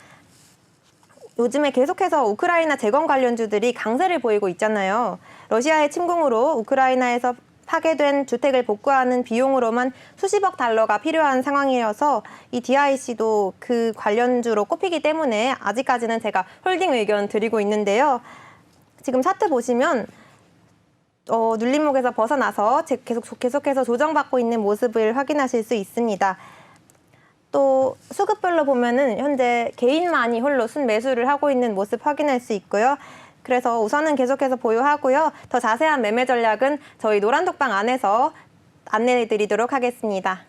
요즘에 계속해서 우크라이나 재건 관련주들이 강세를 보이고 있잖아요. 러시아의 침공으로 우크라이나에서 파괴된 주택을 복구하는 비용으로만 수십억 달러가 필요한 상황이어서 이 DIC도 그 관련주로 꼽히기 때문에 아직까지는 제가 홀딩 의견 드리고 있는데요. 지금 차트 보시면 눌림목에서 벗어나서 계속해서 조정받고 있는 모습을 확인하실 수 있습니다. 또 수급별로 보면은 현재 개인만이 홀로 순매수를 하고 있는 모습 확인할 수 있고요. 그래서 우선은 계속해서 보유하고요. 더 자세한 매매 전략은 저희 노란톡방 안에서 안내해 드리도록 하겠습니다.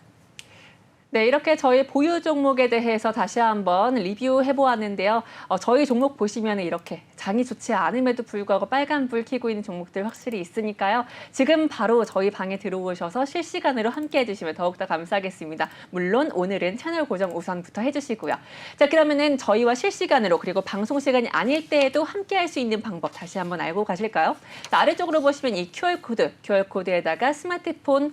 네, 이렇게 저희 보유 종목에 대해서 다시 한번 리뷰해 보았는데요. 저희 종목 보시면 이렇게 장이 좋지 않음에도 불구하고 빨간불 켜고 있는 종목들 확실히 있으니까요. 지금 바로 저희 방에 들어오셔서 실시간으로 함께 해주시면 더욱더 감사하겠습니다. 물론 오늘은 채널 고정 우선부터 해주시고요. 자, 그러면은 저희와 실시간으로 그리고 방송 시간이 아닐 때에도 함께 할 수 있는 방법 다시 한번 알고 가실까요? 자, 아래쪽으로 보시면 이 QR코드에다가 스마트폰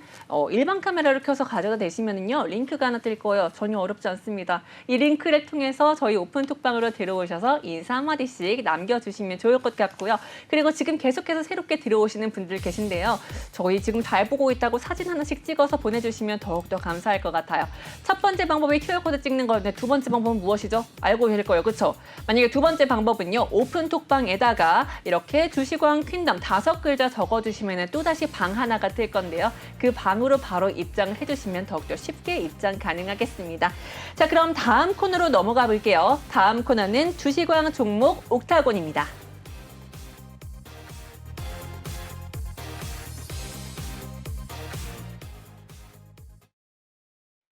일반 카메라를 켜서 가져다 대시면은요. 링크가 하나 뜰 거예요. 전혀 어렵지 않습니다. 이 링크를 통해서 저희 오픈톡방으로 들어오셔서 인사 한마디씩 남겨주시면 좋을 것 같고요. 그리고 지금 계속해서 새롭게 들어오시는 분들 계신데요. 저희 지금 잘 보고 있다고 사진 하나씩 찍어서 보내주시면 더욱더 감사할 것 같아요. 첫 번째 방법이 QR코드 찍는 건데 두 번째 방법은 무엇이죠? 알고 계실 거예요. 그렇죠? 만약에 두 번째 방법은요. 오픈톡방에다가 이렇게 주식왕 퀸덤 5글자 적어주시면 또다시 방 하나가 뜰 건데요. 그 방으로 바로 입장을 해주시면 더욱더 쉽게 입장 가능하겠습니다. 자, 그럼 다음 코너로 넘어가 볼게요. 다음 코너는 주식왕 종목 옥타곤입니다.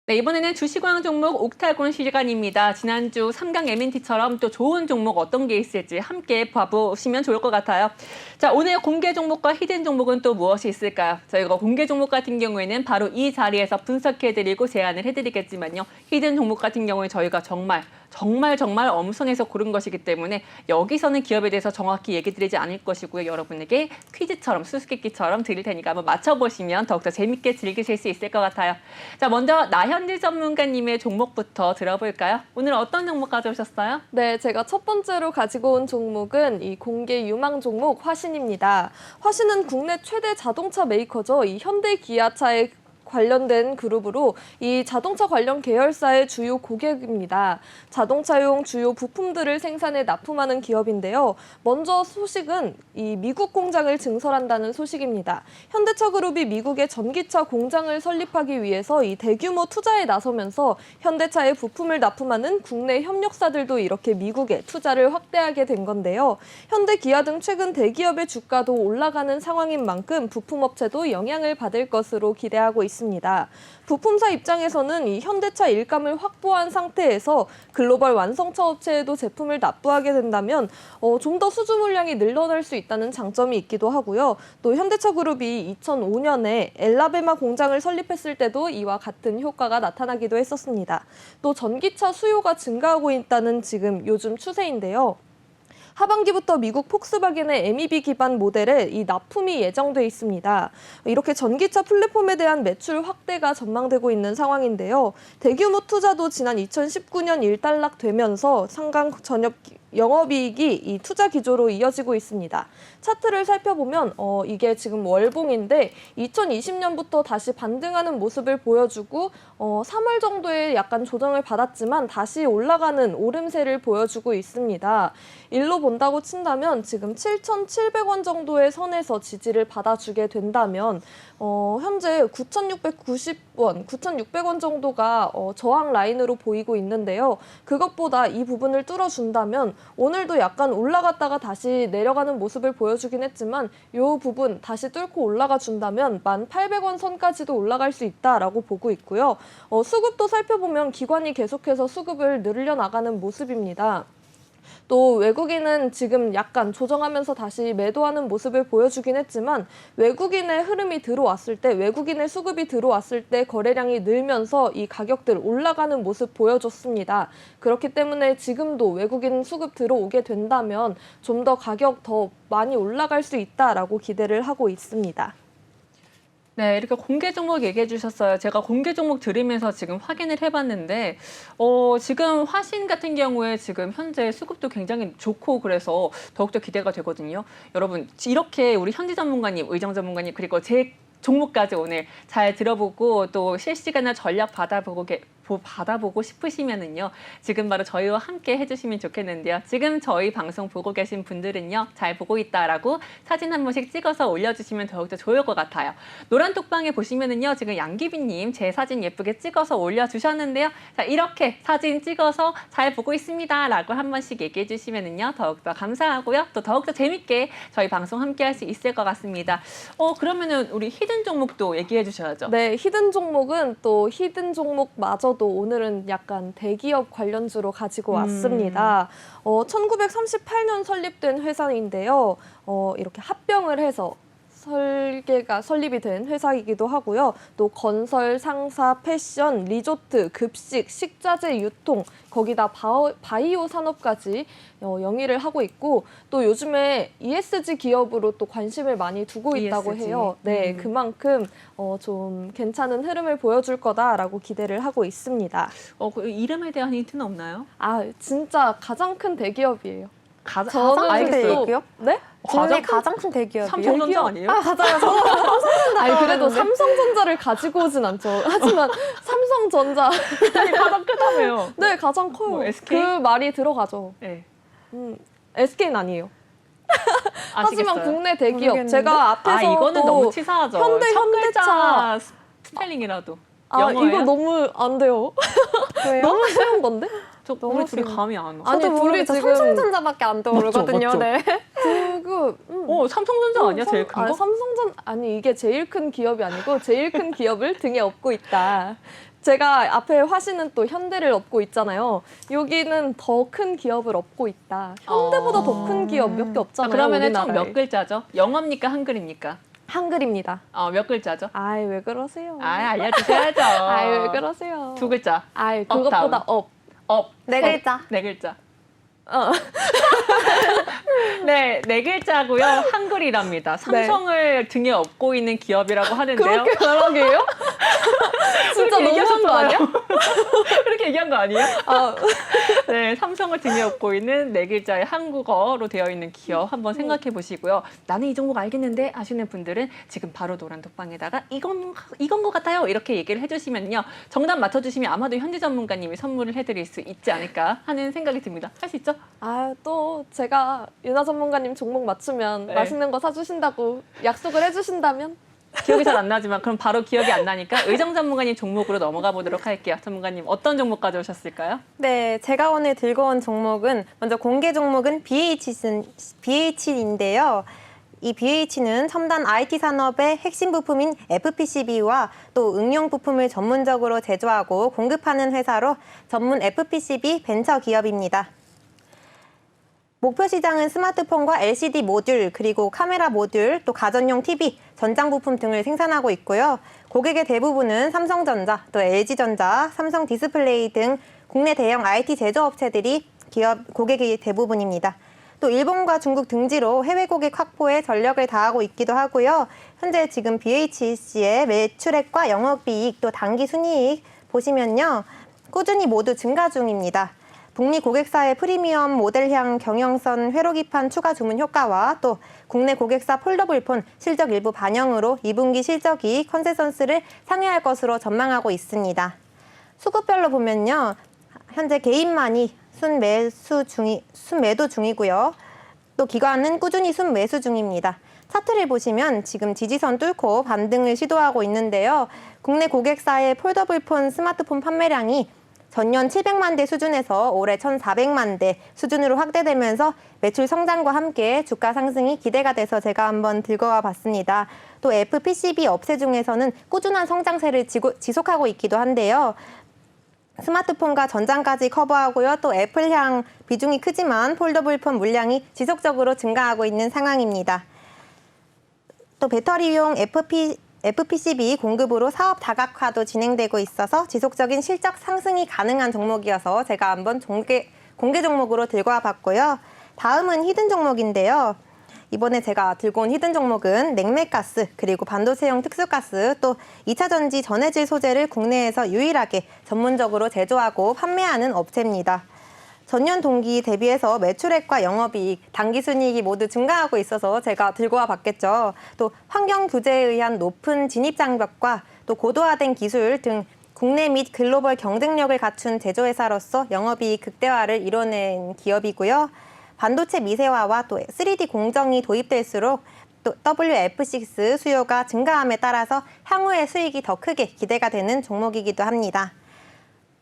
네, 이번에는 주식왕 종목 옥타곤 시간입니다. 지난주 3강 MNT처럼 또 좋은 종목 어떤 게 있을지 함께 봐보시면 좋을 것 같아요. 자, 오늘 공개 종목과 히든 종목은 또 무엇이 있을까요? 저희가 공개 종목 같은 경우에는 바로 이 자리에서 분석해드리고 제안을 해드리겠지만요. 히든 종목 같은 경우에 저희가 정말 엄선해서 고른 것이기 때문에 여기서는 기업에 대해서 정확히 얘기 드리지 않을 것이고요. 여러분에게 퀴즈처럼 수수께끼처럼 드릴 테니까 한번 맞춰보시면 더욱더 재밌게 즐기실 수 있을 것 같아요. 자, 먼저 나현지 전문가님의 종목부터 들어볼까요? 오늘 어떤 종목 가져오셨어요? 네, 제가 첫 번째로 가지고 온 종목은 이 공개 유망 종목 화신입니다. 화신은 국내 최대 자동차 메이커죠. 이 현대 기아차의 관련된 그룹으로 이 자동차 관련 계열사의 주요 고객입니다. 자동차용 주요 부품들을 생산해 납품하는 기업인데요. 먼저 소식은 이 미국 공장을 증설한다는 소식입니다. 현대차 그룹이 미국에 전기차 공장을 설립하기 위해서 이 대규모 투자에 나서면서 현대차의 부품을 납품하는 국내 협력사들도 이렇게 미국에 투자를 확대하게 된 건데요. 현대, 기아 등 최근 대기업의 주가도 올라가는 상황인 만큼 부품업체도 영향을 받을 것으로 기대하고 있습니다. 부품사 입장에서는 이 현대차 일감을 확보한 상태에서 글로벌 완성차 업체에도 제품을 납부하게 된다면 좀 더 수주 물량이 늘어날 수 있다는 장점이 있기도 하고요. 또 현대차 그룹이 2005년에 엘라베마 공장을 설립했을 때도 이와 같은 효과가 나타나기도 했었습니다. 또 전기차 수요가 증가하고 있다는 지금 요즘 추세인데요. 하반기부터 미국 폭스바겐의 MEB 기반 모델에 이 납품이 예정돼 있습니다. 이렇게 전기차 플랫폼에 대한 매출 확대가 전망되고 있는 상황인데요. 대규모 투자도 지난 2019년 일단락되면서 상강 전nhập 영업이익이 이 투자 기조로 이어지고 있습니다. 차트를 살펴보면 이게 지금 월봉인데 2020년부터 다시 반등하는 모습을 보여주고 3월 정도에 약간 조정을 받았지만 다시 올라가는 오름세를 보여주고 있습니다. 일로 본다고 친다면 지금 7,700원 정도의 선에서 지지를 받아주게 된다면 현재 9,690원, 9,600원 정도가 저항 라인으로 보이고 있는데요. 그것보다 이 부분을 뚫어준다면 오늘도 약간 올라갔다가 다시 내려가는 모습을 보여주긴 했지만 이 부분 다시 뚫고 올라가 준다면 1,800원 선까지도 올라갈 수 있다라고 보고 있고요. 수급도 살펴보면 기관이 계속해서 수급을 늘려나가는 모습입니다. 또 외국인은 지금 약간 조정하면서 다시 매도하는 모습을 보여주긴 했지만 외국인의 흐름이 들어왔을 때, 외국인의 수급이 들어왔을 때 거래량이 늘면서 이 가격들 올라가는 모습 보여줬습니다. 그렇기 때문에 지금도 외국인 수급 들어오게 된다면 좀 더 가격 더 많이 올라갈 수 있다라고 기대를 하고 있습니다. 네, 이렇게 공개 종목 얘기해 주셨어요. 제가 공개 종목 들으면서 지금 확인을 해봤는데 지금 화신 같은 경우에 지금 현재 수급도 굉장히 좋고 그래서 더욱더 기대가 되거든요. 여러분, 이렇게 우리 현지 전문가님, 의정 전문가님 그리고 제 종목까지 오늘 잘 들어보고 또 실시간으로 전략 받아보고 싶으시면은요. 지금 바로 저희와 함께 해주시면 좋겠는데요. 지금 저희 방송 보고 계신 분들은요. 잘 보고 있다라고 사진 한 번씩 찍어서 올려주시면 더욱더 좋을 것 같아요. 노란 톡방에 보시면은요. 지금 양기빈님 제 사진 예쁘게 찍어서 올려주셨는데요. 자, 이렇게 사진 찍어서 잘 보고 있습니다라고 한 번씩 얘기해 주시면은요. 더욱더 감사하고요. 또 더욱더 재밌게 저희 방송 함께 할 수 있을 것 같습니다. 그러면은 우리 히든 종목도 얘기해 주셔야죠. 네, 히든 종목은 또 히든 종목마저도 오늘은 약간 대기업 관련주로 가지고 왔습니다. 1938년 설립된 회사인데요. 이렇게 합병을 해서 설립이 된 회사이기도 하고요. 또 건설, 상사, 패션, 리조트, 급식, 식자재 유통, 거기다 바이오 산업까지 영위를 하고 있고 또 요즘에 ESG 기업으로 또 관심을 많이 두고 있다고 ESG. 해요. 네, 그만큼 좀 괜찮은 흐름을 보여줄 거다라고 기대를 하고 있습니다. 그 이름에 대한 힌트는 없나요? 아, 진짜 가장 큰 대기업이에요. 가장 저는 알겠어요. 대기업? 네? 국내 가장 큰 대기업이요. 삼성전자 아니에요? 아, 맞아요. 저는 삼성전자. 아니 그래도 삼성전자를 가지고 오진 않죠. 하지만 삼성전자 아니, 가장 크다며요. 네 가장 커요. 뭐 SK? 그 말이 들어가죠. 네. SK는 아니에요. 하지만 아시겠어요? 국내 대기업 모르겠는데? 제가 앞에서 이거는 또 너무 치사하죠. 현대, 첫 현대차. 글자 스펠링이라도. 영어예요? 이거 너무 안 돼요. 왜요? 너무 쉬운 건데? 우리 둘이 쉬운. 감이 안 와. 아니, 저도 둘이 모르겠죠. 지금- 삼성전자밖에 안 떠오르거든요. 맞죠? 네. 삼성전자 아니야 제일 큰 거? 아니 이게 제일 큰 기업이 아니고 제일 큰 기업을 등에 업고 있다. 제가 앞에 화신은 또 현대를 업고 있잖아요. 여기는 더 큰 기업을 업고 있다. 현대보다 더 큰 기업 몇 개 없잖아요. 그러면은 총 우리나라에. 몇 글자죠? 영어입니까 한글입니까? 한글입니다. 몇 글자죠? 아이 왜 그러세요? 알려주셔야죠. 아이 왜 그러세요? 두 글자. 아이 업, 그것보다 다운. 업. 네 글자. 네 글자. 어. 네 글자고요. 한글이랍니다. 삼성을 등에 업고 있는 기업이라고 하는데요. 그렇게 말하게요? 진짜 그렇게 너무한 거 아니야? 그렇게 얘기한 거 아니에요? 아, 네, 삼성을 등에 업고 있는 네 글자의 한국어로 되어 있는 기업 한번 생각해 보시고요. 나는 이 종목 알겠는데 하시는 분들은 지금 바로 노란 톡방에다가 이건 것 같아요. 이렇게 얘기를 해주시면요. 정답 맞춰주시면 아마도 현지 전문가님이 선물을 해드릴 수 있지 않을까 하는 생각이 듭니다. 할 수 있죠? 또 제가 윤아 전문가님 종목 맞추면 네. 맛있는 거 사주신다고 약속을 해주신다면 기억이 잘 안 나지만 그럼 바로 기억이 안 나니까 의정 전문가님 종목으로 넘어가 보도록 할게요. 전문가님 어떤 종목 가져오셨을까요? 네, 제가 오늘 들고 온 종목은 먼저 공개 종목은 BH인데요. 이 BH는 첨단 IT 산업의 핵심 부품인 FPCB와 또 응용 부품을 전문적으로 제조하고 공급하는 회사로 전문 FPCB 벤처 기업입니다. 목표 시장은 스마트폰과 LCD 모듈, 그리고 카메라 모듈, 또 가전용 TV, 전장 부품 등을 생산하고 있고요. 고객의 대부분은 삼성전자, 또 LG전자, 삼성 디스플레이 등 국내 대형 IT 제조업체들이 고객의 대부분입니다. 또 일본과 중국 등지로 해외 고객 확보에 전력을 다하고 있기도 하고요. 현재 지금 BHC의 매출액과 영업이익, 또 당기순이익 보시면요. 꾸준히 모두 증가 중입니다. 북미 고객사의 프리미엄 모델향 경영선 회로기판 추가 주문 효과와 또 국내 고객사 폴더블폰 실적 일부 반영으로 2분기 실적이 컨센서스를 상회할 것으로 전망하고 있습니다. 수급별로 보면요. 현재 개인만이 순매도 중이고요. 또 기관은 꾸준히 순매수 중입니다. 차트를 보시면 지금 지지선 뚫고 반등을 시도하고 있는데요. 국내 고객사의 폴더블폰 스마트폰 판매량이 전년 700만 대 수준에서 올해 1,400만 대 수준으로 확대되면서 매출 성장과 함께 주가 상승이 기대가 돼서 제가 한번 들고 와 봤습니다. 또 FPCB 업체 중에서는 꾸준한 성장세를 지속하고 있기도 한데요. 스마트폰과 전장까지 커버하고요. 또 애플향 비중이 크지만 폴더블폰 물량이 지속적으로 증가하고 있는 상황입니다. 또 배터리용 FPCB 공급으로 사업 다각화도 진행되고 있어서 지속적인 실적 상승이 가능한 종목이어서 제가 한번 공개 종목으로 들고 와봤고요. 다음은 히든 종목인데요. 이번에 제가 들고 온 히든 종목은 냉매가스, 그리고 반도체용 특수가스, 또 2차 전지 전해질 소재를 국내에서 유일하게 전문적으로 제조하고 판매하는 업체입니다. 전년 동기 대비해서 매출액과 영업이익, 당기순이익이 모두 증가하고 있어서 제가 들고 와 봤겠죠. 또 환경 규제에 의한 높은 진입 장벽과 또 고도화된 기술 등 국내 및 글로벌 경쟁력을 갖춘 제조회사로서 영업이익 극대화를 이뤄낸 기업이고요. 반도체 미세화와 또 3D 공정이 도입될수록 또 WF6 수요가 증가함에 따라서 향후의 수익이 더 크게 기대가 되는 종목이기도 합니다.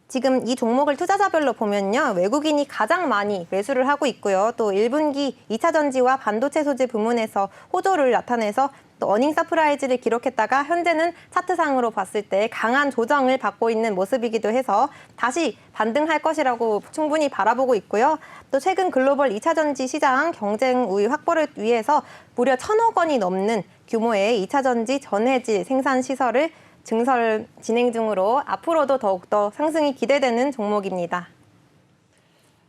지금 이 종목을 투자자별로 보면요. 외국인이 가장 많이 매수를 하고 있고요. 또 1분기 2차 전지와 반도체 소재 부문에서 호조를 나타내서 또 어닝 서프라이즈를 기록했다가 현재는 차트상으로 봤을 때 강한 조정을 받고 있는 모습이기도 해서 다시 반등할 것이라고 충분히 바라보고 있고요. 또 최근 글로벌 2차 전지 시장 경쟁 우위 확보를 위해서 무려 1,000억 원이 넘는 규모의 2차 전지 전해질 생산 시설을 증설 진행 중으로 앞으로도 더욱더 상승이 기대되는 종목입니다.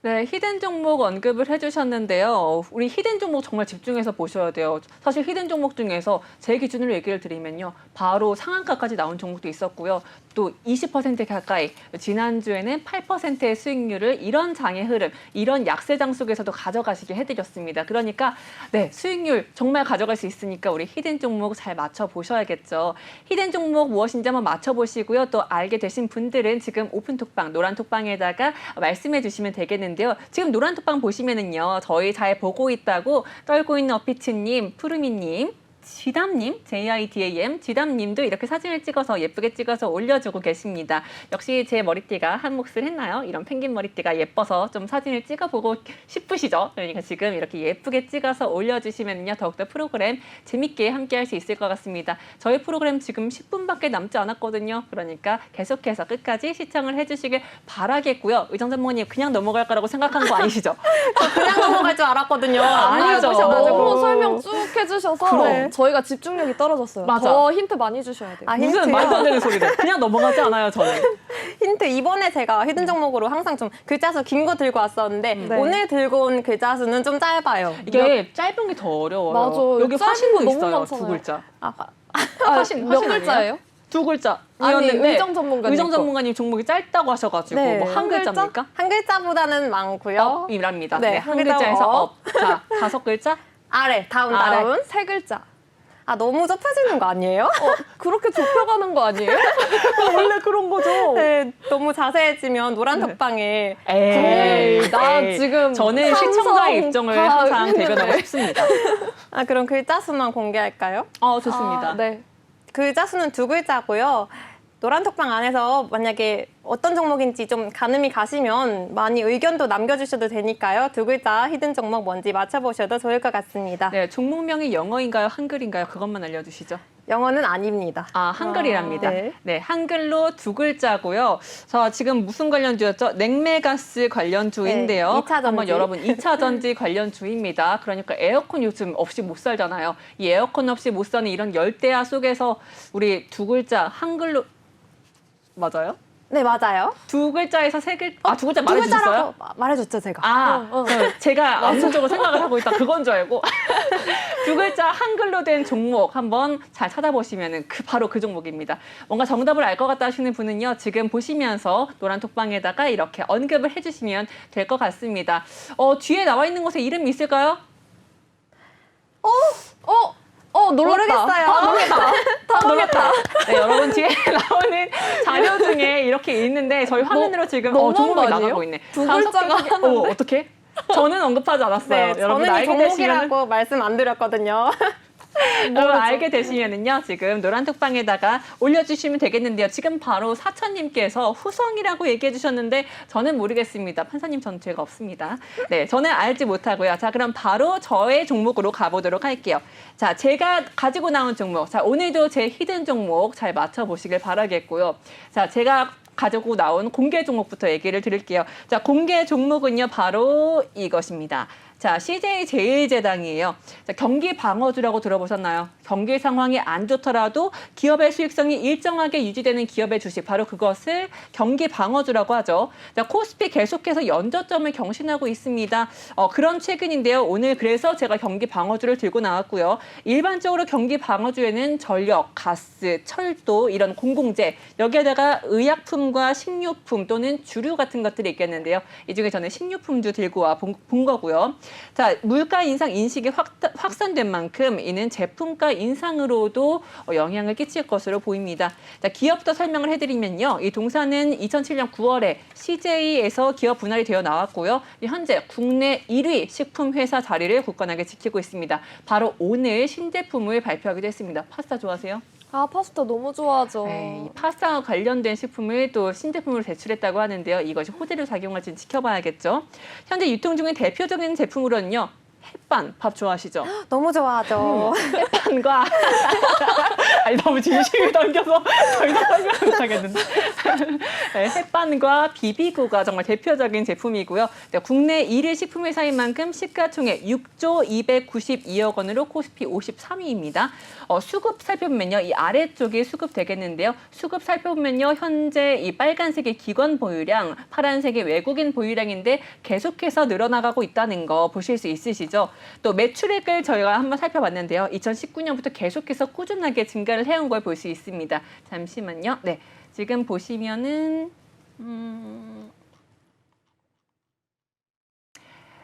네, 히든 종목 언급을 해주셨는데요. 우리 히든 종목 정말 집중해서 보셔야 돼요. 사실 히든 종목 중에서 제 기준으로 얘기를 드리면요. 바로 상한가까지 나온 종목도 있었고요. 또 20% 가까이, 지난주에는 8%의 수익률을 이런 장의 흐름, 이런 약세장 속에서도 가져가시게 해드렸습니다. 그러니까 네, 수익률 정말 가져갈 수 있으니까 우리 히든 종목 잘 맞춰보셔야겠죠. 히든 종목 무엇인지 한번 맞춰보시고요. 또 알게 되신 분들은 지금 오픈톡방, 노란톡방에다가 말씀해 주시면 되겠는데요. 지금 노란톡방 보시면은요. 저희 잘 보고 있다고 떨고 있는 어피츠님, 푸르미님, 지담님, JIDAM, 지담님도 이렇게 사진을 찍어서 예쁘게 찍어서 올려주고 계십니다. 역시 제 머리띠가 한 몫을 했나요? 이런 펭귄 머리띠가 예뻐서 좀 사진을 찍어보고 싶으시죠? 그러니까 지금 이렇게 예쁘게 찍어서 올려주시면요. 더욱더 프로그램 재밌게 함께할 수 있을 것 같습니다. 저희 프로그램 지금 10분밖에 남지 않았거든요. 그러니까 계속해서 끝까지 시청을 해주시길 바라겠고요. 의정 전문가님 그냥 넘어갈 거라고 생각한 거 아니시죠? 그냥 넘어갈 줄 알았거든요. 아니죠. 너무 설명 쭉 해주셔서 그럼. 저희가 집중력이 떨어졌어요. 맞아. 더 힌트 많이 주셔야 돼요. 아, 무슨 힌트요? 말도 안 되는 소리를. 그냥 넘어가지 않아요, 저는. 힌트 이번에 제가 히든 종목으로 항상 좀 글자 수 긴 거 들고 왔었는데 네. 오늘 들고 온 글자 수는 좀 짧아요. 이게 짧은 게 더 어려워요. 맞아. 여기 짧은 화신도 거 너무 있어요, 많잖아요. 두 글자. 몇 화신 글자예요? 두 글자. 아니, 이었는데 의정 전문가님 의정 거. 전문가님 종목이 짧다고 하셔가지고 네. 뭐 한 글자입니까? 한 글자보다는 많고요. 업이랍니다. 네, 네, 한 한 글자 글자에서 업. 업. 자, 5글자? 아래, 다운, 아래. 다운. 세 글자. 아, 너무 좁혀지는 거 아니에요? 그렇게 좁혀가는 거 아니에요? 원래 그런 거죠. 네, 너무 자세해지면 노란 톡방에 에이, 나 에이. 지금 저는 삼성 시청자의 입장을 다 항상 했는데. 대변하고 싶습니다. 아, 그럼 글자 수만 공개할까요? 좋습니다. 아, 네. 글자 수는 2글자고요. 노란 톡방 안에서 만약에 어떤 종목인지 좀 가늠이 가시면 많이 의견도 남겨주셔도 되니까요. 2글자 히든 종목 뭔지 맞춰보셔도 좋을 것 같습니다. 네, 종목명이 영어인가요, 한글인가요? 그것만 알려주시죠. 영어는 아닙니다. 한글이랍니다. 네. 네, 한글로 2글자고요. 자, 지금 무슨 관련주였죠? 냉매가스 관련주인데요. 네, 2차 전지. 한번 여러분 2차 전지 관련주입니다. 그러니까 에어컨 요즘 없이 못 살잖아요. 이 에어컨 없이 못 사는 이런 열대야 속에서 우리 2글자 한글로 맞아요? 네, 맞아요. 2글자에서 3글자, 2글자 두 말해주셨어요? 글자라고 말해줬죠, 제가. 제가 암묵적으로 생각을 하고 있다. 그건 줄 알고. 2글자 한글로 된 종목 한번 잘 찾아보시면 바로 그 종목입니다. 뭔가 정답을 알 것 같다 하시는 분은요. 지금 보시면서 노란 톡방에다가 이렇게 언급을 해주시면 될 것 같습니다. 뒤에 나와 있는 곳에 이름이 있을까요? 놀랐다. 모르겠어요. 놀랐다. 네, 여러분 뒤에 나오는 자료 중에 이렇게 있는데 저희 화면으로 지금 너무한 종목이 거 아니에요? 나가고 있네. 두 다섯 글자가 개 중에- 어떻게? 저는 언급하지 않았어요. 네, 여러분 저는 이 알게 되시면 종목이라고 말씀 안 드렸거든요. 여러분 알게 되시면은요 지금 노란 톡방에다가 올려주시면 되겠는데요. 지금 바로 사천님께서 후성이라고 얘기해 주셨는데 저는 모르겠습니다. 판사님 전 죄가 없습니다. 네, 저는 알지 못하고요. 자, 그럼 바로 저의 종목으로 가보도록 할게요. 자, 제가 가지고 나온 종목. 자, 오늘도 제 히든 종목 잘 맞춰보시길 바라겠고요. 자, 제가 가지고 나온 공개 종목부터 얘기를 드릴게요. 자, 공개 종목은요 바로 이것입니다. 자, CJ제일제당이에요. 자, 경기 방어주라고 들어보셨나요? 경기 상황이 안 좋더라도 기업의 수익성이 일정하게 유지되는 기업의 주식, 바로 그것을 경기 방어주라고 하죠. 자, 코스피 계속해서 연저점을 경신하고 있습니다. 그런 최근인데요. 오늘 그래서 제가 경기 방어주를 들고 나왔고요. 일반적으로 경기 방어주에는 전력, 가스, 철도 이런 공공재, 여기에다가 의약품과 식료품 또는 주류 같은 것들이 있겠는데요. 이 중에 저는 식료품주 들고 와 본 거고요. 자, 물가 인상 인식이 확산된 만큼 이는 제품가 인상으로도 영향을 끼칠 것으로 보입니다. 자, 기업부터 설명을 해드리면요. 이 동사는 2007년 9월에 CJ에서 기업 분할이 되어 나왔고요. 현재 국내 1위 식품 회사 자리를 굳건하게 지키고 있습니다. 바로 오늘 신제품을 발표하기도 했습니다. 파스타 좋아하세요? 아, 파스타 너무 좋아하죠. 네, 이 파스타와 관련된 식품을 또 신제품으로 제출했다고 하는데요. 이것이 호재로 작용할지 지켜봐야겠죠. 현재 유통 중인 대표적인 제품으로는요. 햇반, 밥 좋아하시죠? 너무 좋아하죠. 햇반과 아니 너무 진심을 담겨서 더 이상 설명 못하겠는데 네, 햇반과 비비고가 정말 대표적인 제품이고요. 네, 국내 1위 식품 회사인 만큼 시가총액 6조 292억 원으로 코스피 53위입니다. 수급 살펴보면요, 이 아래쪽이 수급 되겠는데요. 수급 살펴보면요, 현재 이 빨간색의 기관 보유량, 파란색의 외국인 보유량인데 계속해서 늘어나가고 있다는 거 보실 수 있으시죠? 또 매출액을 저희가 한번 살펴봤는데요. 2019년부터 계속해서 꾸준하게 증가를 해온 걸 볼 수 있습니다. 잠시만요. 네, 지금 보시면은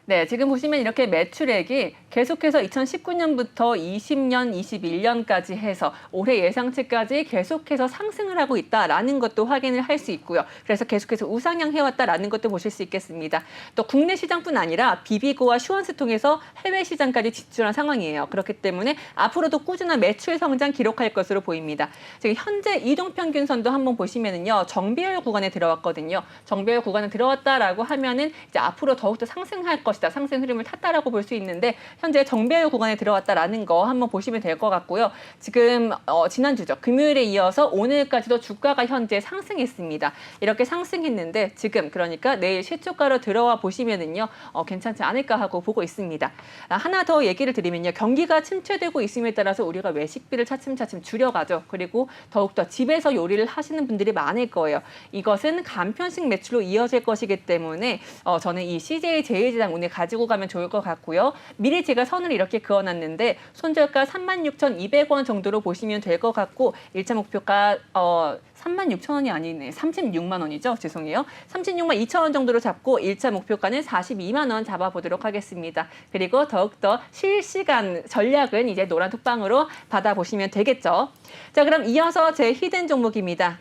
네, 지금 보시면 이렇게 매출액이 계속해서 2019년부터 20년, 21년까지 해서 올해 예상치까지 계속해서 상승을 하고 있다라는 것도 확인을 할 수 있고요. 그래서 계속해서 우상향 해왔다라는 것도 보실 수 있겠습니다. 또 국내 시장뿐 아니라 비비고와 슈원스 통해서 해외 시장까지 진출한 상황이에요. 그렇기 때문에 앞으로도 꾸준한 매출 성장 기록할 것으로 보입니다. 지금 현재 이동평균선도 한번 보시면은요, 정배열 구간에 들어왔거든요. 정배열 구간에 들어왔다라고 하면은 이제 앞으로 더욱더 상승할 것이다. 상승 흐름을 탔다라고 볼 수 있는데 현재 정배열 구간에 들어왔다라는 거 한번 보시면 될 것 같고요. 지금 지난주죠. 금요일에 이어서 오늘까지도 주가가 현재 상승했습니다. 이렇게 상승했는데 지금 그러니까 내일 시초가로 들어와 보시면은요. 괜찮지 않을까 하고 보고 있습니다. 하나 더 얘기를 드리면요. 경기가 침체되고 있음에 따라서 우리가 외식비를 차츰차츰 줄여가죠. 그리고 더욱더 집에서 요리를 하시는 분들이 많을 거예요. 이것은 간편식 매출로 이어질 것이기 때문에 저는 이 CJ 제일제당 오늘 가지고 가면 좋을 것 같고요. 미리 제가 선을 이렇게 그어놨는데 손절가 36,200원 정도로 보시면 될 것 같고 1차 목표가 36,000원이 아니네. 36만 원이죠. 죄송해요. 36만 2천 원 정도로 잡고 1차 목표가는 42만 원 잡아보도록 하겠습니다. 그리고 더욱더 실시간 전략은 이제 노란 톡방으로 받아보시면 되겠죠. 자, 그럼 이어서 제 히든 종목입니다.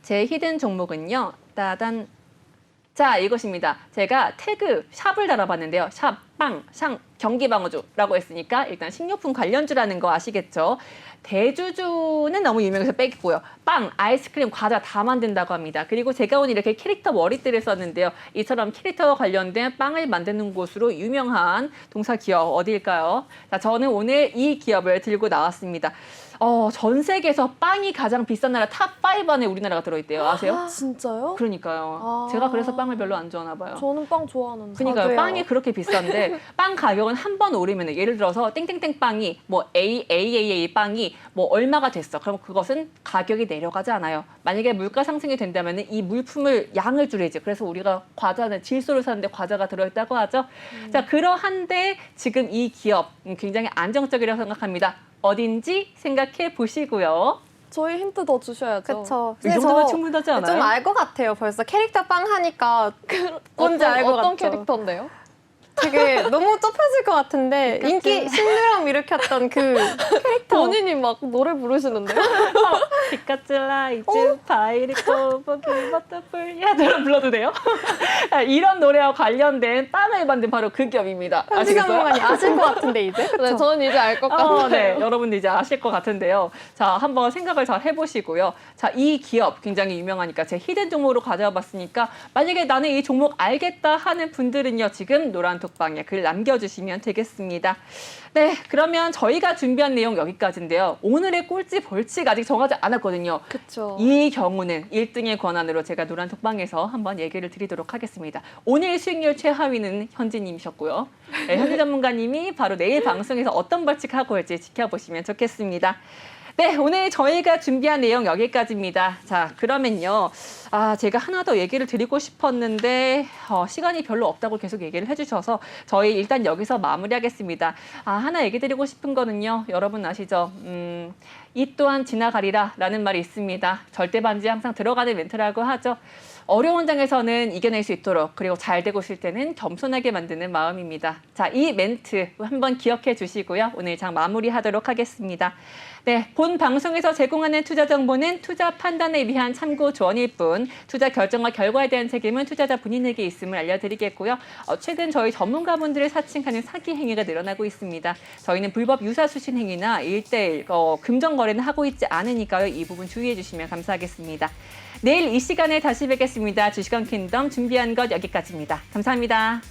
제 히든 종목은요. 따단. 자, 이것입니다. 제가 태그 샵을 달아봤는데요. 샵, 빵, 샹, 경기방어주라고 했으니까 일단 식료품 관련주라는 거 아시겠죠? 대주주는 너무 유명해서 빼겠고요. 빵, 아이스크림, 과자 다 만든다고 합니다. 그리고 제가 오늘 이렇게 캐릭터 머리띠를 썼는데요. 이처럼 캐릭터와 관련된 빵을 만드는 곳으로 유명한 동사 기업 어디일까요? 자, 저는 오늘 이 기업을 들고 나왔습니다. 전 세계에서 빵이 가장 비싼 나라 탑5 안에 우리나라가 들어있대요. 아세요? 진짜요? 그러니까요. 제가 그래서 빵을 별로 안 좋아하나 봐요. 저는 빵 좋아하는데. 그러니까요. 저도요. 빵이 그렇게 비싼데 빵 가격은 한 번 오르면 예를 들어서 땡땡땡 빵이 뭐 AAA 빵이 뭐 얼마가 됐어. 그럼 그것은 가격이 내려가지 않아요. 만약에 물가 상승이 된다면 이 물품을 양을 줄이지. 그래서 우리가 과자는 질소를 사는데 과자가 들어있다고 하죠. 자, 그러한데 지금 이 기업 굉장히 안정적이라고 생각합니다. 어딘지 생각해 보시고요. 저희 힌트 더 주셔야죠. 그쵸. 이 정도면 충분하지 않아요? 좀 알 것 같아요. 벌써 캐릭터 빵 하니까 뭔지 알 것 같죠. 어떤 캐릭터인데요? 되게 너무 좁혀질 것 같은데 인기 신드롬 일으켰던 그 캐릭터. 본인이 막 노래 부르시는데요? 피카츄 라이즈 파이리 꼬부기 버터풀 야들어 불러도 돼요? 이런 노래와 관련된 빵을 만든 바로 그 기업입니다. 현지 아시겠어요? 전문가님 아실 것 같은데 이제. 그쵸? 네, 저는 이제 알 것 같아요. 네, 여러분들 이제 아실 것 같은데요. 자, 한번 생각을 잘 해보시고요. 자, 이 기업 굉장히 유명하니까 제 히든 종목으로 가져와 봤으니까 만약에 나는 이 종목 알겠다 하는 분들은요. 지금 노란 톡방에 글 남겨주시면 되겠습니다. 네, 그러면 저희가 준비한 내용 여기까지인데요. 오늘의 꼴찌 벌칙 아직 정하지 않았거든요. 그쵸. 이 경우는 1등의 권한으로 제가 노란 톡방에서 한번 얘기를 드리도록 하겠습니다. 오늘 수익률 최하위는 현지님이셨고요. 네, 현지 전문가님이 바로 내일 방송에서 어떤 벌칙하고 올지 지켜보시면 좋겠습니다. 네, 오늘 저희가 준비한 내용 여기까지입니다. 자, 그러면요. 제가 하나 더 얘기를 드리고 싶었는데 시간이 별로 없다고 계속 얘기를 해주셔서 저희 일단 여기서 마무리하겠습니다. 하나 얘기 드리고 싶은 거는요. 여러분 아시죠? 이 또한 지나가리라 라는 말이 있습니다. 절대 반지에 항상 들어가는 멘트라고 하죠. 어려운 장에서는 이겨낼 수 있도록 그리고 잘 되고 있을 때는 겸손하게 만드는 마음입니다. 자, 이 멘트 한번 기억해 주시고요. 오늘 장 마무리하도록 하겠습니다. 네, 본 방송에서 제공하는 투자 정보는 투자 판단에 위한 참고 조언일 뿐 투자 결정과 결과에 대한 책임은 투자자 본인에게 있음을 알려드리겠고요. 최근 저희 전문가분들을 사칭하는 사기 행위가 늘어나고 있습니다. 저희는 불법 유사 수신 행위나 1대1 금전 거래는 하고 있지 않으니까요. 이 부분 주의해 주시면 감사하겠습니다. 내일 이 시간에 다시 뵙겠습니다. 주식왕 킹덤 준비한 것 여기까지입니다. 감사합니다.